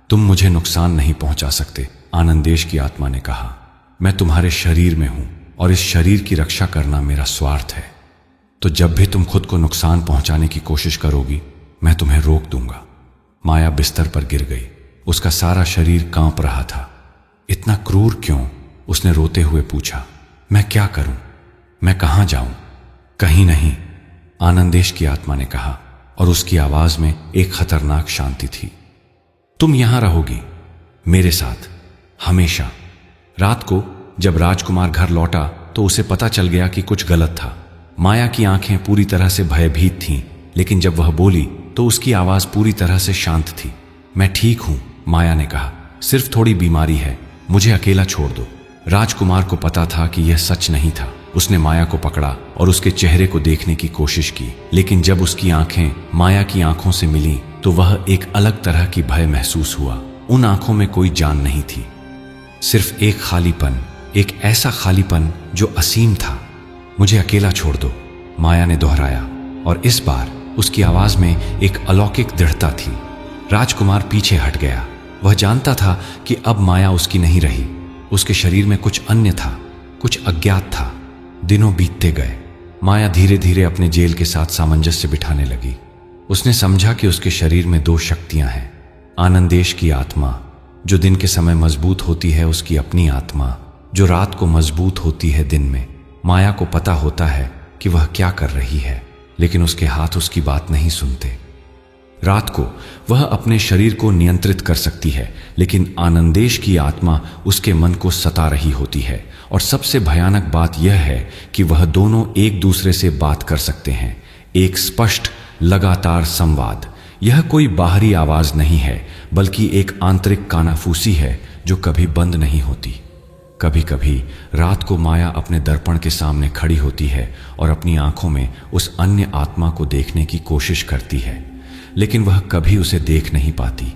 Speaker 1: तुम मुझे नुकसान नहीं पहुंचा सकते, आनंदेश की आत्मा ने कहा। मैं तुम्हारे शरीर में हूं और इस शरीर की रक्षा करना मेरा स्वार्थ है। तो जब भी तुम खुद को नुकसान पहुंचाने की कोशिश करोगी, मैं तुम्हें रोक दूंगा। माया बिस्तर पर गिर गई। उसका सारा शरीर कांप रहा था। इतना क्रूर क्यों? उसने रोते हुए पूछा। मैं क्या करूं? मैं कहां जाऊं? कहीं नहीं, आनंदेश की आत्मा ने कहा, और उसकी आवाज में एक खतरनाक शांति थी। तुम यहां रहोगी मेरे साथ हमेशा। रात को जब राजकुमार घर लौटा तो उसे पता चल गया कि कुछ गलत था। माया की आंखें पूरी तरह से भयभीत थीं, लेकिन जब वह बोली तो उसकी आवाज पूरी तरह से शांत थी। मैं ठीक हूं, माया ने कहा, सिर्फ थोड़ी बीमारी है, मुझे अकेला छोड़ दो। राजकुमार को पता था कि यह सच नहीं था। उसने माया को पकड़ा और उसके चेहरे को देखने की कोशिश की, लेकिन जब उसकी आंखें माया की आंखों से मिलीं तो वह एक अलग तरह की भय महसूस हुआ। उन आंखों में कोई जान नहीं थी, सिर्फ एक खालीपन, एक ऐसा खालीपन जो असीम था। मुझे अकेला छोड़ दो, माया ने दोहराया, और इस बार उसकी आवाज में एक अलौकिक दृढ़ता थी। राजकुमार पीछे हट गया। वह जानता था कि अब माया उसकी नहीं रही। उसके शरीर में कुछ अन्य था, कुछ अज्ञात था। दिनों बीतते गए। माया धीरे धीरे अपने जेल के साथ सामंजस्य बिठाने लगी। उसने समझा कि उसके शरीर में 2 शक्तियां हैं। आनंदेश की आत्मा जो दिन के समय मजबूत होती है, उसकी अपनी आत्मा जो रात को मजबूत होती है दिन में। माया को पता होता है कि वह क्या कर रही है, लेकिन उसके हाथ उसकी बात नहीं सुनते। रात को वह अपने शरीर को नियंत्रित कर सकती है, लेकिन आनंदेश की आत्मा उसके मन को सता रही होती है। और सबसे भयानक बात यह है कि वह दोनों एक दूसरे से बात कर सकते हैं, एक स्पष्ट लगातार संवाद। यह कोई बाहरी आवाज नहीं है, बल्कि एक आंतरिक कानाफूसी है जो कभी बंद नहीं होती। कभी कभी रात को माया अपने दर्पण के सामने खड़ी होती है और अपनी आंखों में उस अन्य आत्मा को देखने की कोशिश करती है, लेकिन वह कभी उसे देख नहीं पाती।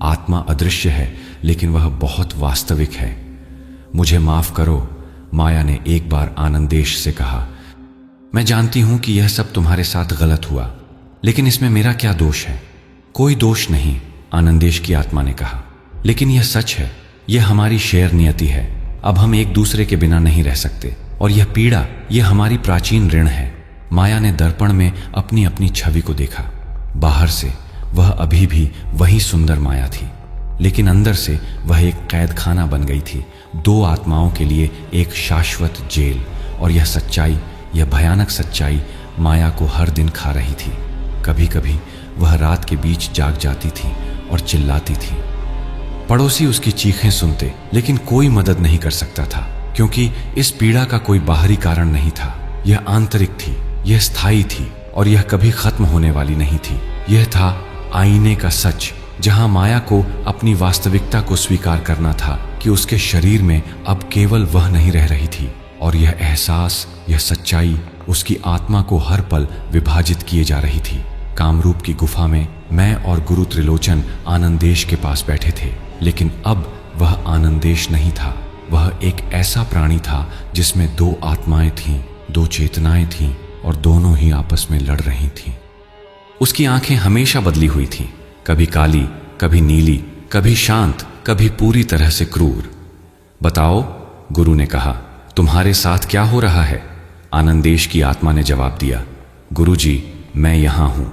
Speaker 1: आत्मा अदृश्य है, लेकिन वह बहुत वास्तविक है। मुझे माफ करो, माया ने एक बार आनंदेश से कहा। मैं जानती हूं कि यह सब तुम्हारे साथ गलत हुआ, लेकिन इसमें मेरा क्या दोष है? कोई दोष नहीं, आनंदेश की आत्मा ने कहा, लेकिन यह सच है, यह हमारी शेर नियति है। अब हम एक दूसरे के बिना नहीं रह सकते, और यह पीड़ा, यह हमारी प्राचीन ऋण है। माया ने दर्पण में अपनी अपनी छवि को देखा। बाहर से वह अभी भी वही सुंदर माया थी, लेकिन अंदर से वह एक कैद खाना बन गई थी, दो आत्माओं के लिए एक शाश्वत जेल। और यह सच्चाई, यह भयानक सच्चाई माया को हर दिन खा रही थी। कभी कभी वह रात के बीच जाग जाती थी और चिल्लाती थी। पड़ोसी उसकी चीखें सुनते, लेकिन कोई मदद नहीं कर सकता था, क्योंकि इस पीड़ा का कोई बाहरी कारण नहीं था। यह आंतरिक थी, यह स्थायी थी, और यह कभी खत्म होने वाली नहीं थी। यह था आईने का सच, जहां माया को अपनी वास्तविकता को स्वीकार करना था कि उसके शरीर में अब केवल वह नहीं रह रही थी, और यह एहसास, यह सच्चाई उसकी आत्मा को हर पल विभाजित किए जा रही थी। कामरूप की गुफा में मैं और गुरु त्रिलोचन आनंदेश के पास बैठे थे, लेकिन अब वह आनंदेश नहीं था। वह एक ऐसा प्राणी था जिसमें दो आत्माएं थीं, दो चेतनाएं थीं, और दोनों ही आपस में लड़ रही थीं। उसकी आंखें हमेशा बदली हुई थीं, कभी काली, कभी नीली, कभी शांत, कभी पूरी तरह से क्रूर। बताओ, गुरु ने कहा, तुम्हारे साथ क्या हो रहा है? आनंदेश की आत्मा ने जवाब दिया, गुरुजी, मैं यहां हूं,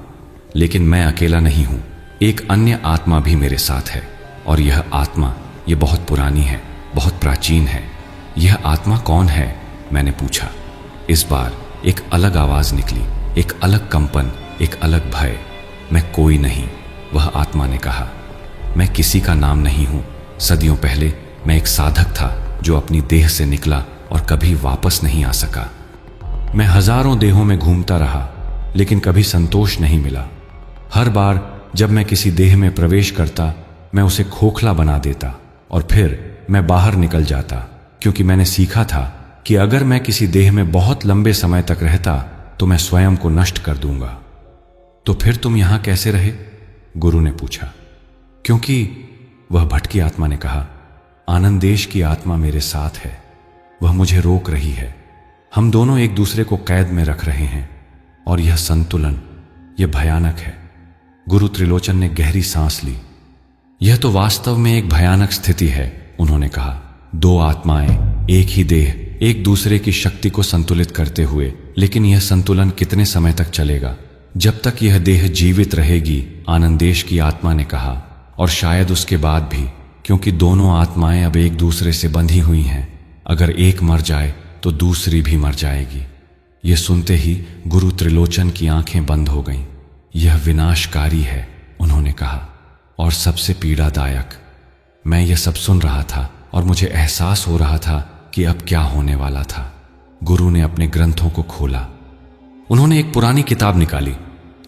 Speaker 1: लेकिन मैं अकेला नहीं हूं। एक अन्य आत्मा भी मेरे साथ है, और यह आत्मा, यह बहुत पुरानी है, बहुत प्राचीन है। यह आत्मा कौन है? मैंने पूछा। इस बार एक अलग आवाज निकली, एक अलग कंपन, एक अलग भय। मैं कोई नहीं, वह आत्मा ने कहा। मैं किसी का नाम नहीं हूं। सदियों पहले मैं एक साधक था जो अपनी देह से निकला और कभी वापस नहीं आ सका। मैं हजारों देहों में घूमता रहा, लेकिन कभी संतोष नहीं मिला। हर बार जब मैं किसी देह में प्रवेश करता, मैं उसे खोखला बना देता, और फिर मैं बाहर निकल जाता, क्योंकि मैंने सीखा था कि अगर मैं किसी देह में बहुत लंबे समय तक रहता तो मैं स्वयं को नष्ट कर दूंगा। तो फिर तुम यहां कैसे रहे? गुरु ने पूछा। क्योंकि, वह भटकी आत्मा ने कहा, आनंदेश की आत्मा मेरे साथ है, वह मुझे रोक रही है। हम दोनों एक दूसरे को कैद में रख रहे हैं, और यह संतुलन, यह भयानक है। गुरु त्रिलोचन ने गहरी सांस ली। यह तो वास्तव में एक भयानक स्थिति है, उन्होंने कहा। दो आत्माएं, एक ही देह, एक दूसरे की शक्ति को संतुलित करते हुए, लेकिन यह संतुलन कितने समय तक चलेगा? जब तक यह देह जीवित रहेगी, आनंदेश की आत्मा ने कहा, और शायद उसके बाद भी, क्योंकि दोनों आत्माएं अब एक दूसरे से बंधी हुई हैं। अगर एक मर जाए तो दूसरी भी मर जाएगी। यह सुनते ही गुरु त्रिलोचन की आंखें बंद हो गईं। यह विनाशकारी है, उन्होंने कहा, और सबसे पीड़ादायक। मैं यह सब सुन रहा था और मुझे एहसास हो रहा था कि अब क्या होने वाला था। गुरु ने अपने ग्रंथों को खोला। उन्होंने एक पुरानी किताब निकाली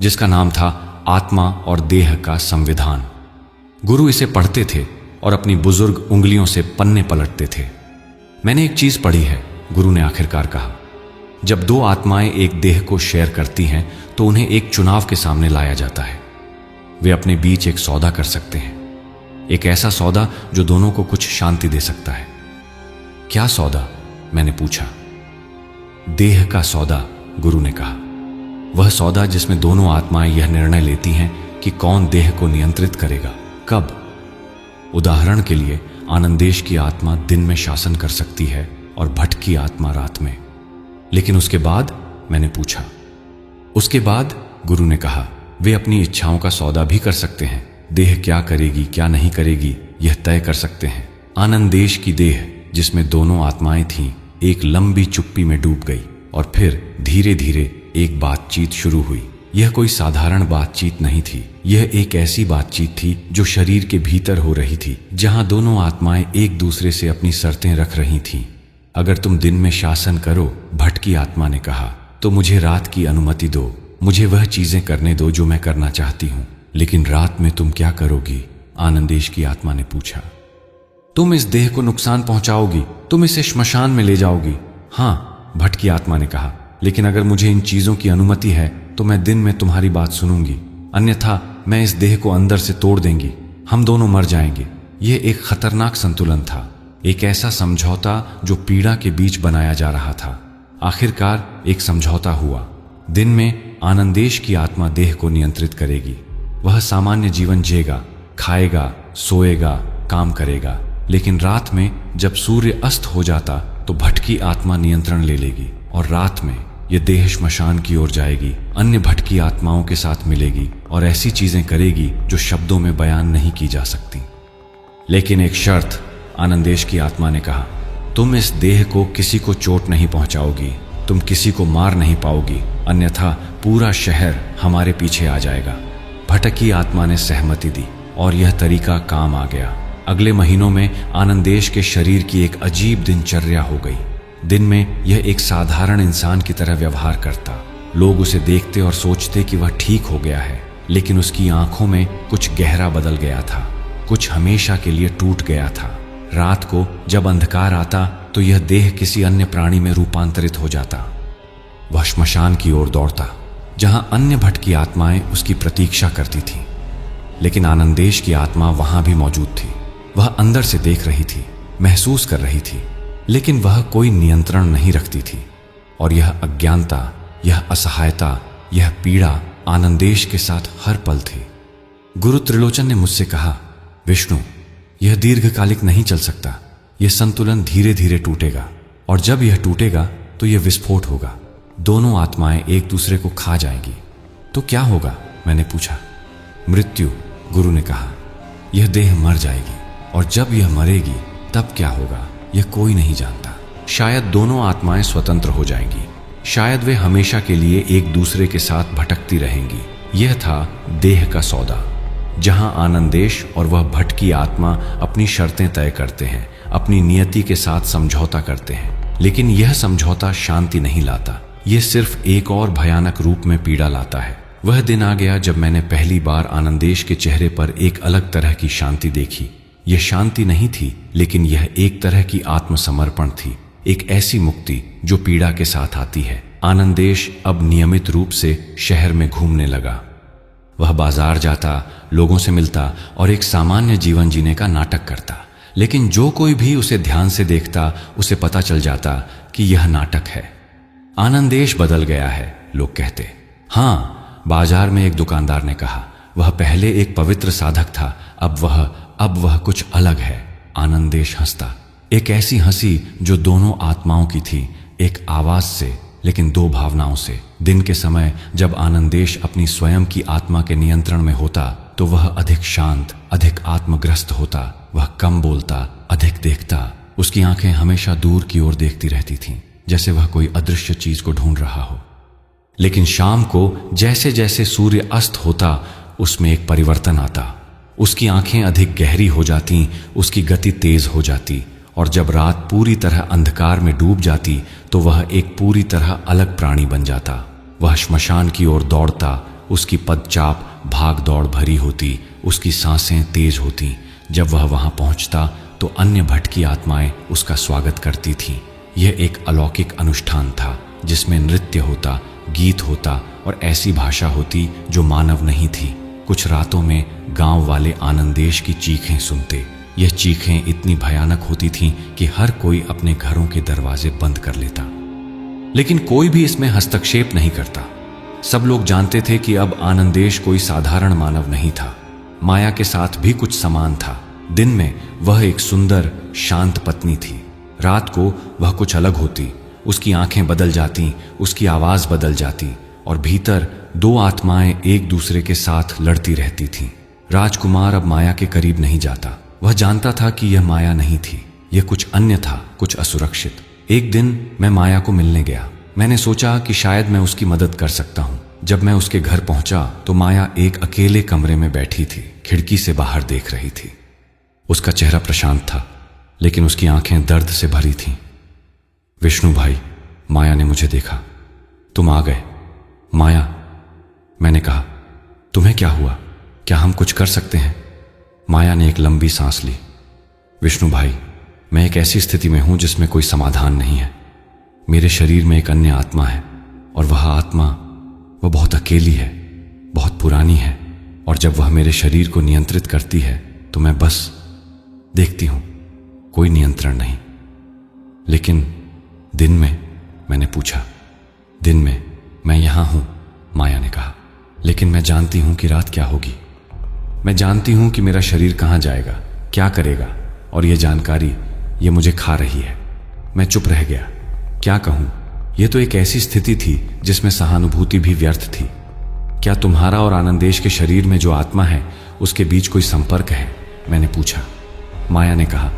Speaker 1: जिसका नाम था आत्मा और देह का संविधान। गुरु इसे पढ़ते थे और अपनी बुजुर्ग उंगलियों से पन्ने पलटते थे। मैंने एक चीज पढ़ी है, गुरु ने आखिरकार कहा। जब दो आत्माएं एक देह को शेयर करती हैं तो उन्हें एक चुनाव के सामने लाया जाता है। वे अपने बीच एक सौदा कर सकते हैं, एक ऐसा सौदा जो दोनों को कुछ शांति दे सकता है। क्या सौदा? मैंने पूछा। देह का सौदा, गुरु ने कहा। वह सौदा जिसमें दोनों आत्माएं यह निर्णय लेती हैं कि कौन देह को नियंत्रित करेगा, कब। उदाहरण के लिए, आनंदेश की आत्मा दिन में शासन कर सकती है और भटकी आत्मा रात में। लेकिन उसके बाद? मैंने पूछा। उसके बाद, गुरु ने कहा, वे अपनी इच्छाओं का सौदा भी कर सकते हैं। देह क्या करेगी, क्या नहीं करेगी, यह तय कर सकते हैं। आनंदेश की देह, जिसमें दोनों आत्माएं थीं, एक लंबी चुप्पी में डूब गई, और फिर धीरे धीरे एक बातचीत शुरू हुई। यह कोई साधारण बातचीत नहीं थी। यह एक ऐसी बातचीत थी जो शरीर के भीतर हो रही थी, जहां दोनों आत्माएं एक दूसरे से अपनी शर्तें रख रही थीं। अगर तुम दिन में शासन करो, भटकी आत्मा ने कहा, तो मुझे रात की अनुमति दो। मुझे वह चीजें करने दो जो मैं करना चाहती हूं, लेकिन रात में तुम क्या करोगी? आनंदेश की आत्मा ने पूछा। तुम इस देह को नुकसान पहुंचाओगी, तुम इसे श्मशान में ले जाओगी। हाँ, भट्ट की आत्मा ने कहा, लेकिन अगर मुझे इन चीजों की अनुमति है तो मैं दिन में तुम्हारी बात सुनूंगी, अन्यथा मैं इस देह को अंदर से तोड़ देंगी, हम दोनों मर जाएंगे। यह एक खतरनाक संतुलन था, एक ऐसा समझौता जो पीड़ा के बीच बनाया जा रहा था। आखिरकार एक समझौता हुआ। दिन में आनंदेश की आत्मा देह को नियंत्रित करेगी। वह सामान्य जीवन जिएगा, खाएगा, सोएगा, काम करेगा, लेकिन रात में जब सूर्य अस्त हो जाता तो भट्ट की आत्मा नियंत्रण ले लेगी और रात में यह देह श्मशान की ओर जाएगी, अन्य भट्ट की आत्माओं के साथ मिलेगी और ऐसी चीजें करेगी जो शब्दों में बयान नहीं की जा सकती। लेकिन एक शर्त, आनंदेश की आत्मा ने कहा, तुम इस देह को किसी को चोट नहीं पहुंचाओगी, तुम किसी को मार नहीं पाओगी, अन्यथा पूरा शहर हमारे पीछे आ जाएगा। भट्ट की आत्मा ने सहमति दी और यह तरीका काम आ गया। अगले महीनों में आनंदेश के शरीर की एक अजीब दिनचर्या हो गई। दिन में यह एक साधारण इंसान की तरह व्यवहार करता। लोग उसे देखते और सोचते कि वह ठीक हो गया है, लेकिन उसकी आंखों में कुछ गहरा बदल गया था, कुछ हमेशा के लिए टूट गया था। रात को जब अंधकार आता तो यह देह किसी अन्य प्राणी में रूपांतरित हो जाता। वह श्मशान की ओर दौड़ता, जहां अन्य भट्ट की आत्माएं उसकी प्रतीक्षा करती थीं। लेकिन आनंदेश की आत्मा वहां भी मौजूद थी। वह अंदर से देख रही थी, महसूस कर रही थी, लेकिन वह कोई नियंत्रण नहीं रखती थी। और यह अज्ञानता, यह असहायता, यह पीड़ा आनंदेश के साथ हर पल थी। गुरु त्रिलोचन ने मुझसे कहा, विष्णु, यह दीर्घकालिक नहीं चल सकता। यह संतुलन धीरे धीरे टूटेगा और जब यह टूटेगा तो यह विस्फोट होगा। दोनों आत्माएं एक दूसरे को खा जाएंगी। तो क्या होगा? मैंने पूछा। मृत्यु, गुरु ने कहा। यह देह मर जाएगी और जब यह मरेगी तब क्या होगा यह कोई नहीं जानता। शायद दोनों आत्माएं स्वतंत्र हो जाएंगी, शायद वे हमेशा के लिए एक दूसरे के साथ भटकती रहेंगी। यह था देह का सौदा, जहां आनंदेश और वह भट्ट की आत्मा अपनी शर्तें तय करते हैं, अपनी नियति के साथ समझौता करते हैं। लेकिन यह समझौता शांति नहीं लाता, यह सिर्फ एक और भयानक रूप में पीड़ा लाता है। वह दिन आ गया जब मैंने पहली बार आनंदेश के चेहरे पर एक अलग तरह की शांति देखी। यह शांति नहीं थी, लेकिन यह एक तरह की आत्मसमर्पण थी, एक ऐसी मुक्ति जो पीड़ा के साथ आती है। आनंदेश अब नियमित रूप से शहर में घूमने लगा। वह बाजार जाता, लोगों से मिलता और एक सामान्य जीवन जीने का नाटक करता। लेकिन जो कोई भी उसे ध्यान से देखता, उसे पता चल जाता कि यह नाटक है। आनंदेश बदल गया है, लोग कहते। हाँ, बाजार में एक दुकानदार ने कहा, वह पहले एक पवित्र साधक था, अब वह कुछ अलग है। आनंदेश हंसता, एक ऐसी हंसी जो दोनों आत्माओं की थी, एक आवाज से लेकिन दो भावनाओं से। दिन के समय जब आनंदेश अपनी स्वयं की आत्मा के नियंत्रण में होता तो वह अधिक शांत, अधिक आत्मग्रस्त होता। वह कम बोलता, अधिक देखता। उसकी आंखें हमेशा दूर की ओर देखती रहती थीं, जैसे वह कोई अदृश्य चीज को ढूंढ रहा हो। लेकिन शाम को जैसे जैसे सूर्य अस्त होता, उसमें एक परिवर्तन आता। उसकी आंखें अधिक गहरी हो जाती, उसकी गति तेज हो जाती, और जब रात पूरी तरह अंधकार में डूब जाती तो वह एक पूरी तरह अलग प्राणी बन जाता। वह श्मशान की ओर दौड़ता, उसकी पदचाप भाग दौड़ भरी होती, उसकी सांसें तेज होती। जब वह वहां पहुंचता तो अन्य भट्ट की आत्माएं उसका स्वागत करती थीं। यह एक अलौकिक अनुष्ठान था जिसमें नृत्य होता, गीत होता और ऐसी भाषा होती जो मानव नहीं थी। कुछ रातों में गांव वाले आनंदेश की चीखें सुनते। यह चीखें इतनी भयानक होती थीं कि हर कोई अपने घरों के दरवाजे बंद कर लेता, लेकिन कोई भी इसमें हस्तक्षेप नहीं करता। सब लोग जानते थे कि अब आनंदेश कोई साधारण मानव नहीं था। माया के साथ भी कुछ समान था। दिन में वह एक सुंदर शांत पत्नी थी, रात को वह कुछ अलग होती। उसकी आंखें बदल जाती, उसकी आवाज बदल जाती, और भीतर दो आत्माएं एक दूसरे के साथ लड़ती रहती थीं। राजकुमार अब माया के करीब नहीं जाता। वह जानता था कि यह माया नहीं थी, यह कुछ अन्य था, कुछ असुरक्षित। एक दिन मैं माया को मिलने गया। मैंने सोचा कि शायद मैं उसकी मदद कर सकता हूं। जब मैं उसके घर पहुंचा तो माया एक अकेले कमरे में बैठी थी, खिड़की से बाहर देख रही थी। उसका चेहरा प्रशांत था, लेकिन उसकी आंखें दर्द से भरी थीं। विष्णु भाई, माया ने मुझे देखा। तुम आ गए। माया, तुम्हें क्या हुआ? क्या हम कुछ कर सकते हैं? माया ने एक लंबी सांस ली। विष्णु भाई, मैं एक ऐसी स्थिति में हूं जिसमें कोई समाधान नहीं है। मेरे शरीर में एक अन्य आत्मा है और वह आत्मा, वह बहुत अकेली है, बहुत पुरानी है, और जब वह मेरे शरीर को नियंत्रित करती है तो मैं बस देखती हूं, कोई नियंत्रण नहीं। लेकिन दिन में? मैंने पूछा। दिन में मैं यहां हूं, माया ने कहा, लेकिन मैं जानती हूं कि रात क्या होगी। मैं जानती हूं कि मेरा शरीर कहां जाएगा, क्या करेगा, और यह जानकारी यह मुझे खा रही है। मैं चुप रह गया। क्या कहूं? यह तो एक ऐसी स्थिति थी जिसमें सहानुभूति भी व्यर्थ थी। क्या तुम्हारा और आनंदेश के शरीर में जो आत्मा है उसके बीच कोई संपर्क है? मैंने पूछा। माया ने कहा,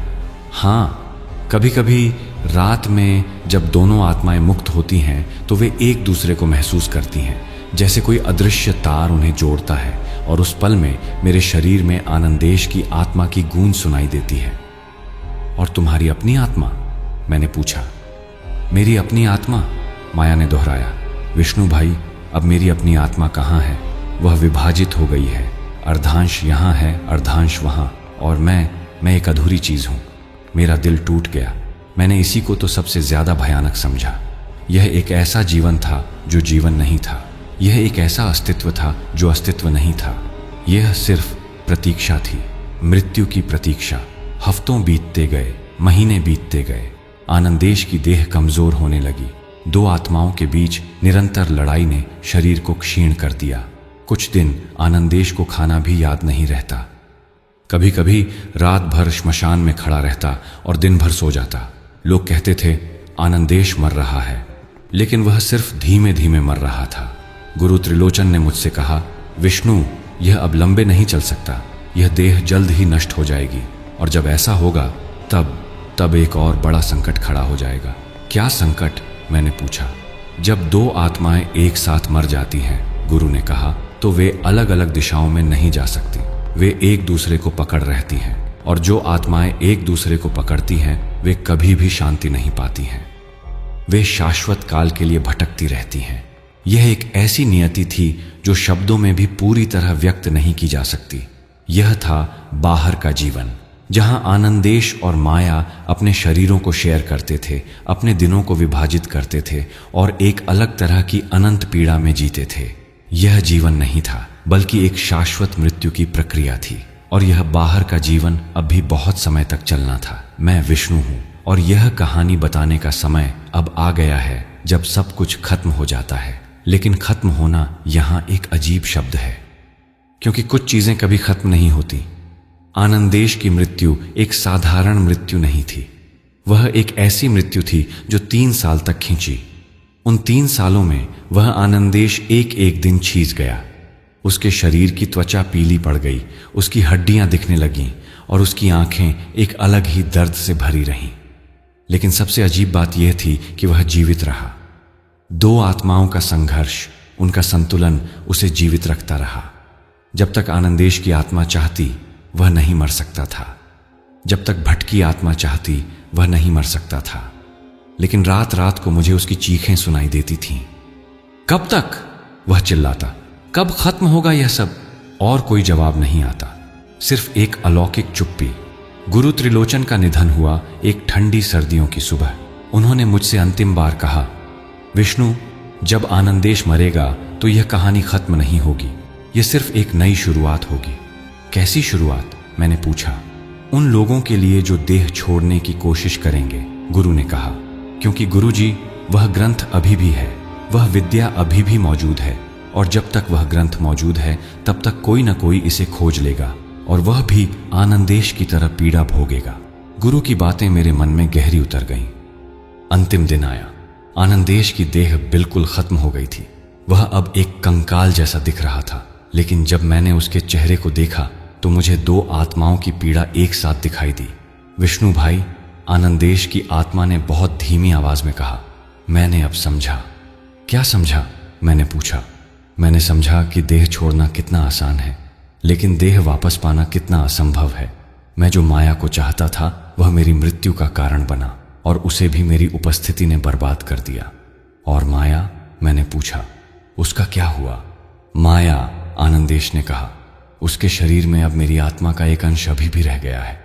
Speaker 1: हाँ, कभी कभी रात में जब दोनों आत्माएं मुक्त होती हैं तो वे एक दूसरे को महसूस करती हैं, जैसे कोई अदृश्य तार उन्हें जोड़ता है, और उस पल में मेरे शरीर में आनंदेश की आत्मा की गूंज सुनाई देती है। और तुम्हारी अपनी आत्मा? मैंने पूछा। मेरी अपनी आत्मा? माया ने दोहराया। विष्णु भाई, अब मेरी अपनी आत्मा कहाँ है? वह विभाजित हो गई है। अर्धांश यहाँ है, अर्धांश वहाँ, और मैं एक अधूरी चीज हूं। मेरा दिल टूट गया। मैंने इसी को तो सबसे ज्यादा भयानक समझा। यह एक ऐसा जीवन था जो जीवन नहीं था। यह एक ऐसा अस्तित्व था जो अस्तित्व नहीं था। यह सिर्फ प्रतीक्षा थी, मृत्यु की प्रतीक्षा। हफ्तों बीतते गए, महीने बीतते गए। आनंदेश की देह कमजोर होने लगी। दो आत्माओं के बीच निरंतर लड़ाई ने शरीर को क्षीण कर दिया। कुछ दिन आनंदेश को खाना भी याद नहीं रहता। कभी कभी रात भर श्मशान में खड़ा रहता और दिन भर सो जाता। लोग कहते थे आनंदेश मर रहा है, लेकिन वह सिर्फ धीमे धीमे मर रहा था। गुरु त्रिलोचन ने मुझसे कहा, विष्णु, यह अब लंबे नहीं चल सकता। यह देह जल्द ही नष्ट हो जाएगी, और जब ऐसा होगा तब एक और बड़ा संकट खड़ा हो जाएगा। क्या संकट? मैंने पूछा। जब दो आत्माएं एक साथ मर जाती हैं, गुरु ने कहा, तो वे अलग अलग दिशाओं में नहीं जा सकती। वे एक दूसरे को पकड़ रहती हैं, और जो आत्माएं एक दूसरे को पकड़ती हैं वे कभी भी शांति नहीं पाती हैं। वे शाश्वत काल के लिए भटकती रहती हैं। यह एक ऐसी नियति थी जो शब्दों में भी पूरी तरह व्यक्त नहीं की जा सकती। यह था बाहर का जीवन, जहां आनंदेश और माया अपने शरीरों को शेयर करते थे, अपने दिनों को विभाजित करते थे और एक अलग तरह की अनंत पीड़ा में जीते थे। यह जीवन नहीं था, बल्कि एक शाश्वत मृत्यु की प्रक्रिया थी, और यह बाहर का जीवन अब भी बहुत समय तक चलना था। मैं विष्णु हूं, और यह कहानी बताने का समय अब आ गया है जब सब कुछ खत्म हो जाता है। लेकिन खत्म होना यहां एक अजीब शब्द है, क्योंकि कुछ चीजें कभी खत्म नहीं होती। आनंदेश की मृत्यु एक साधारण मृत्यु नहीं थी। वह एक ऐसी मृत्यु थी जो 3 साल तक खींची। उन 3 सालों में वह आनंदेश एक एक दिन छीज गया। उसके शरीर की त्वचा पीली पड़ गई, उसकी हड्डियां दिखने लगीं, और उसकी आंखें एक अलग ही दर्द से भरी रहीं। लेकिन सबसे अजीब बात यह थी कि वह जीवित रहा। दो आत्माओं का संघर्ष, उनका संतुलन उसे जीवित रखता रहा। जब तक आनंदेश की आत्मा चाहती वह नहीं मर सकता था। जब तक भटकी आत्मा चाहती वह नहीं मर सकता था। लेकिन रात रात को मुझे उसकी चीखें सुनाई देती थीं। कब तक? वह चिल्लाता। कब खत्म होगा यह सब? और कोई जवाब नहीं आता, सिर्फ एक अलौकिक चुप्पी। गुरु त्रिलोचन का निधन हुआ एक ठंडी सर्दियों की सुबह। उन्होंने मुझसे अंतिम बार कहा, विष्णु, जब आनंदेश मरेगा तो यह कहानी खत्म नहीं होगी। यह सिर्फ एक नई शुरुआत होगी। कैसी शुरुआत? मैंने पूछा। उन लोगों के लिए जो देह छोड़ने की कोशिश करेंगे, गुरु ने कहा, क्योंकि गुरुजी, वह ग्रंथ अभी भी है, वह विद्या अभी भी मौजूद है, और जब तक वह ग्रंथ मौजूद है तब तक कोई न कोई इसे खोज लेगा, और वह भी आनंदेश की तरह पीड़ा भोगेगा। गुरु की बातें मेरे मन में गहरी उतर गईं। अंतिम दिन आया। आनंदेश की देह बिल्कुल खत्म हो गई थी। वह अब एक कंकाल जैसा दिख रहा था। लेकिन जब मैंने उसके चेहरे को देखा तो मुझे 2 आत्माओं की पीड़ा एक साथ दिखाई दी। विष्णु भाई, आनंदेश की आत्मा ने बहुत धीमी आवाज में कहा। मैंने अब समझा। क्या समझा? मैंने पूछा। मैंने समझा कि देह छोड़ना कितना आसान है, लेकिन देह वापस पाना कितना असंभव है। मैं जो माया को चाहता था वह मेरी मृत्यु का कारण बना, और उसे भी मेरी उपस्थिति ने बर्बाद कर दिया। और माया? मैंने पूछा। उसका क्या हुआ? माया आनंदेश ने कहा। उसके शरीर में अब मेरी आत्मा का एक अंश अभी भी रह गया है।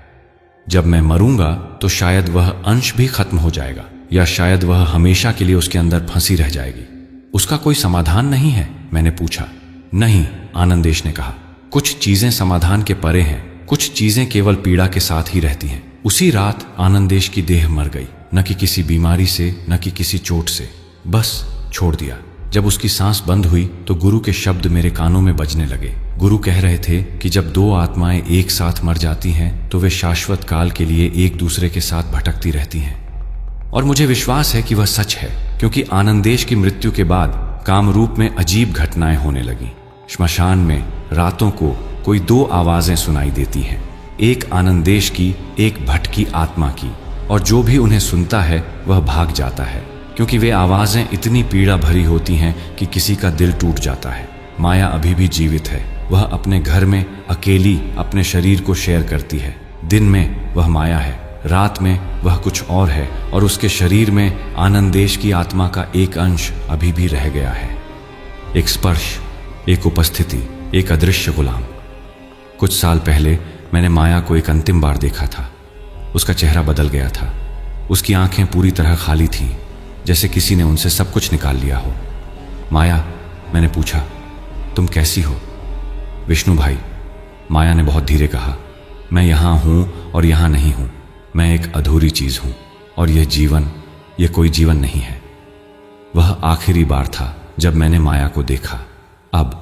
Speaker 1: जब मैं मरूंगा तो शायद वह अंश भी खत्म हो जाएगा, या शायद वह हमेशा के लिए उसके अंदर फंसी रह जाएगी। उसका कोई समाधान नहीं है? मैंने पूछा। नहीं, आनंदेश ने कहा, कुछ चीजें समाधान के परे हैं, कुछ चीजें केवल पीड़ा के साथ ही रहती हैं। उसी रात आनंदेश की देह मर गई, न कि किसी बीमारी से, न कि किसी चोट से, बस छोड़ दिया। जब उसकी सांस बंद हुई तो गुरु के शब्द मेरे कानों में बजने लगे। गुरु कह रहे थे कि जब दो आत्माएं एक साथ मर जाती हैं तो वे शाश्वत काल के लिए एक दूसरे के साथ भटकती रहती हैं। और मुझे विश्वास है कि वह सच है, क्योंकि आनंदेश की मृत्यु के बाद कामरूप में अजीब घटनाएं होने लगीं। श्मशान में रातों को कोई दो आवाजें सुनाई देती हैं, एक आनंदेश की, एक भटकी आत्मा की, और जो भी उन्हें सुनता है वह भाग जाता है, क्योंकि वे आवाजें इतनी पीड़ा भरी होती हैं कि किसी का दिल टूट जाता है। माया अभी भी जीवित है। वह अपने घर में अकेली अपने शरीर को शेयर करती है। दिन में वह माया है, रात में वह कुछ और है, और उसके शरीर में आनंदेश की आत्मा का एक अंश अभी भी रह गया है। एक स्पर्श, एक उपस्थिति, एक अदृश्य गुलाम। कुछ साल पहले मैंने माया को एक अंतिम बार देखा था। उसका चेहरा बदल गया था। उसकी आंखें पूरी तरह खाली थीं, जैसे किसी ने उनसे सब कुछ निकाल लिया हो। माया, मैंने पूछा, तुम कैसी हो? विष्णु भाई, माया ने बहुत धीरे कहा, मैं यहां हूं और यहां नहीं हूं। मैं एक अधूरी चीज हूं, और यह जीवन, यह कोई जीवन नहीं है। वह आखिरी बार था जब मैंने माया को देखा। अब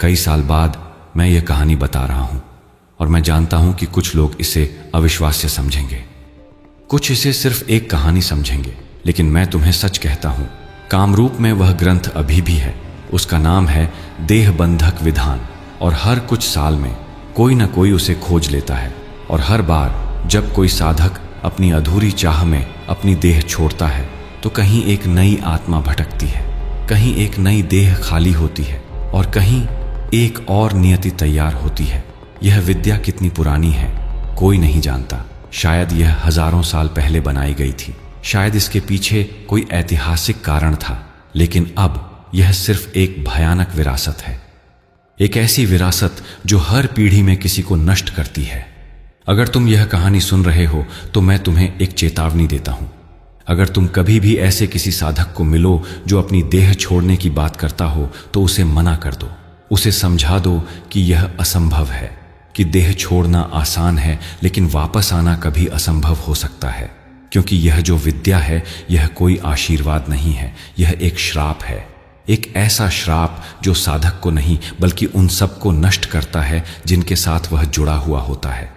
Speaker 1: कई साल बाद मैं यह कहानी बता रहा हूं, और मैं जानता हूं कि कुछ लोग इसे अविश्वास्य समझेंगे, कुछ इसे सिर्फ एक कहानी समझेंगे, लेकिन मैं तुम्हें सच कहता हूं, कामरूप में वह ग्रंथ अभी भी है। उसका नाम है देह बंधक विधान, और हर कुछ साल में कोई न कोई उसे खोज लेता है। और हर बार जब कोई साधक अपनी अधूरी चाह में अपनी देह छोड़ता है तो कहीं एक नई आत्मा भटकती है, कहीं एक नई देह खाली होती है, और कहीं एक और नियति तैयार होती है। यह विद्या कितनी पुरानी है कोई नहीं जानता। शायद यह हजारों साल पहले बनाई गई थी, शायद इसके पीछे कोई ऐतिहासिक कारण था, लेकिन अब यह सिर्फ एक भयानक विरासत है। एक ऐसी विरासत जो हर पीढ़ी में किसी को नष्ट करती है। अगर तुम यह कहानी सुन रहे हो तो मैं तुम्हें एक चेतावनी देता हूं। अगर तुम कभी भी ऐसे किसी साधक को मिलो जो अपनी देह छोड़ने की बात करता हो तो उसे मना कर दो। उसे समझा दो कि यह असंभव है, कि देह छोड़ना आसान है लेकिन वापस आना कभी असंभव हो सकता है। क्योंकि यह जो विद्या है यह कोई आशीर्वाद नहीं है, यह एक श्राप है। एक ऐसा श्राप जो साधक को नहीं बल्कि उन सब को नष्ट करता है जिनके साथ वह जुड़ा हुआ होता है।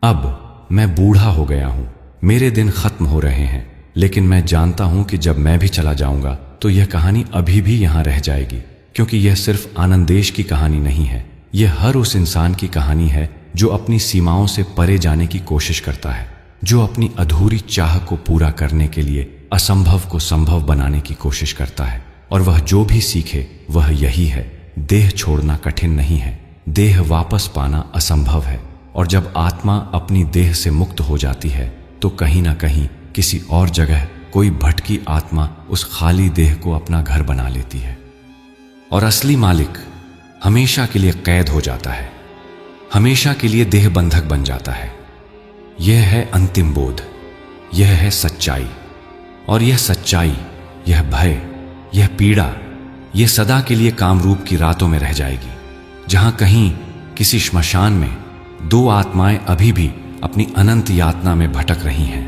Speaker 1: अब मैं बूढ़ा हो गया हूं, मेरे दिन खत्म हो रहे हैं, लेकिन मैं जानता हूं कि जब मैं भी चला जाऊंगा तो यह कहानी अभी भी यहां रह जाएगी, क्योंकि यह सिर्फ आनंदेश की कहानी नहीं है। यह हर उस इंसान की कहानी है जो अपनी सीमाओं से परे जाने की कोशिश करता है, जो अपनी अधूरी चाह को पूरा करने के लिए असंभव को संभव बनाने की कोशिश करता है। और वह जो भी सीखे वह यही है, देह छोड़ना कठिन नहीं है, देह वापस पाना असंभव है। और जब आत्मा अपनी देह से मुक्त हो जाती है तो कहीं ना कहीं किसी और जगह कोई भटकी आत्मा उस खाली देह को अपना घर बना लेती है, और असली मालिक हमेशा के लिए कैद हो जाता है, हमेशा के लिए देह बंधक बन जाता है। यह है अंतिम बोध, यह है सच्चाई। और यह सच्चाई, यह भय, यह पीड़ा, यह सदा के लिए कामरूप की रातों में रह जाएगी, जहां कहीं किसी श्मशान में दो आत्माएं अभी भी अपनी अनंत यातना में भटक रही हैं।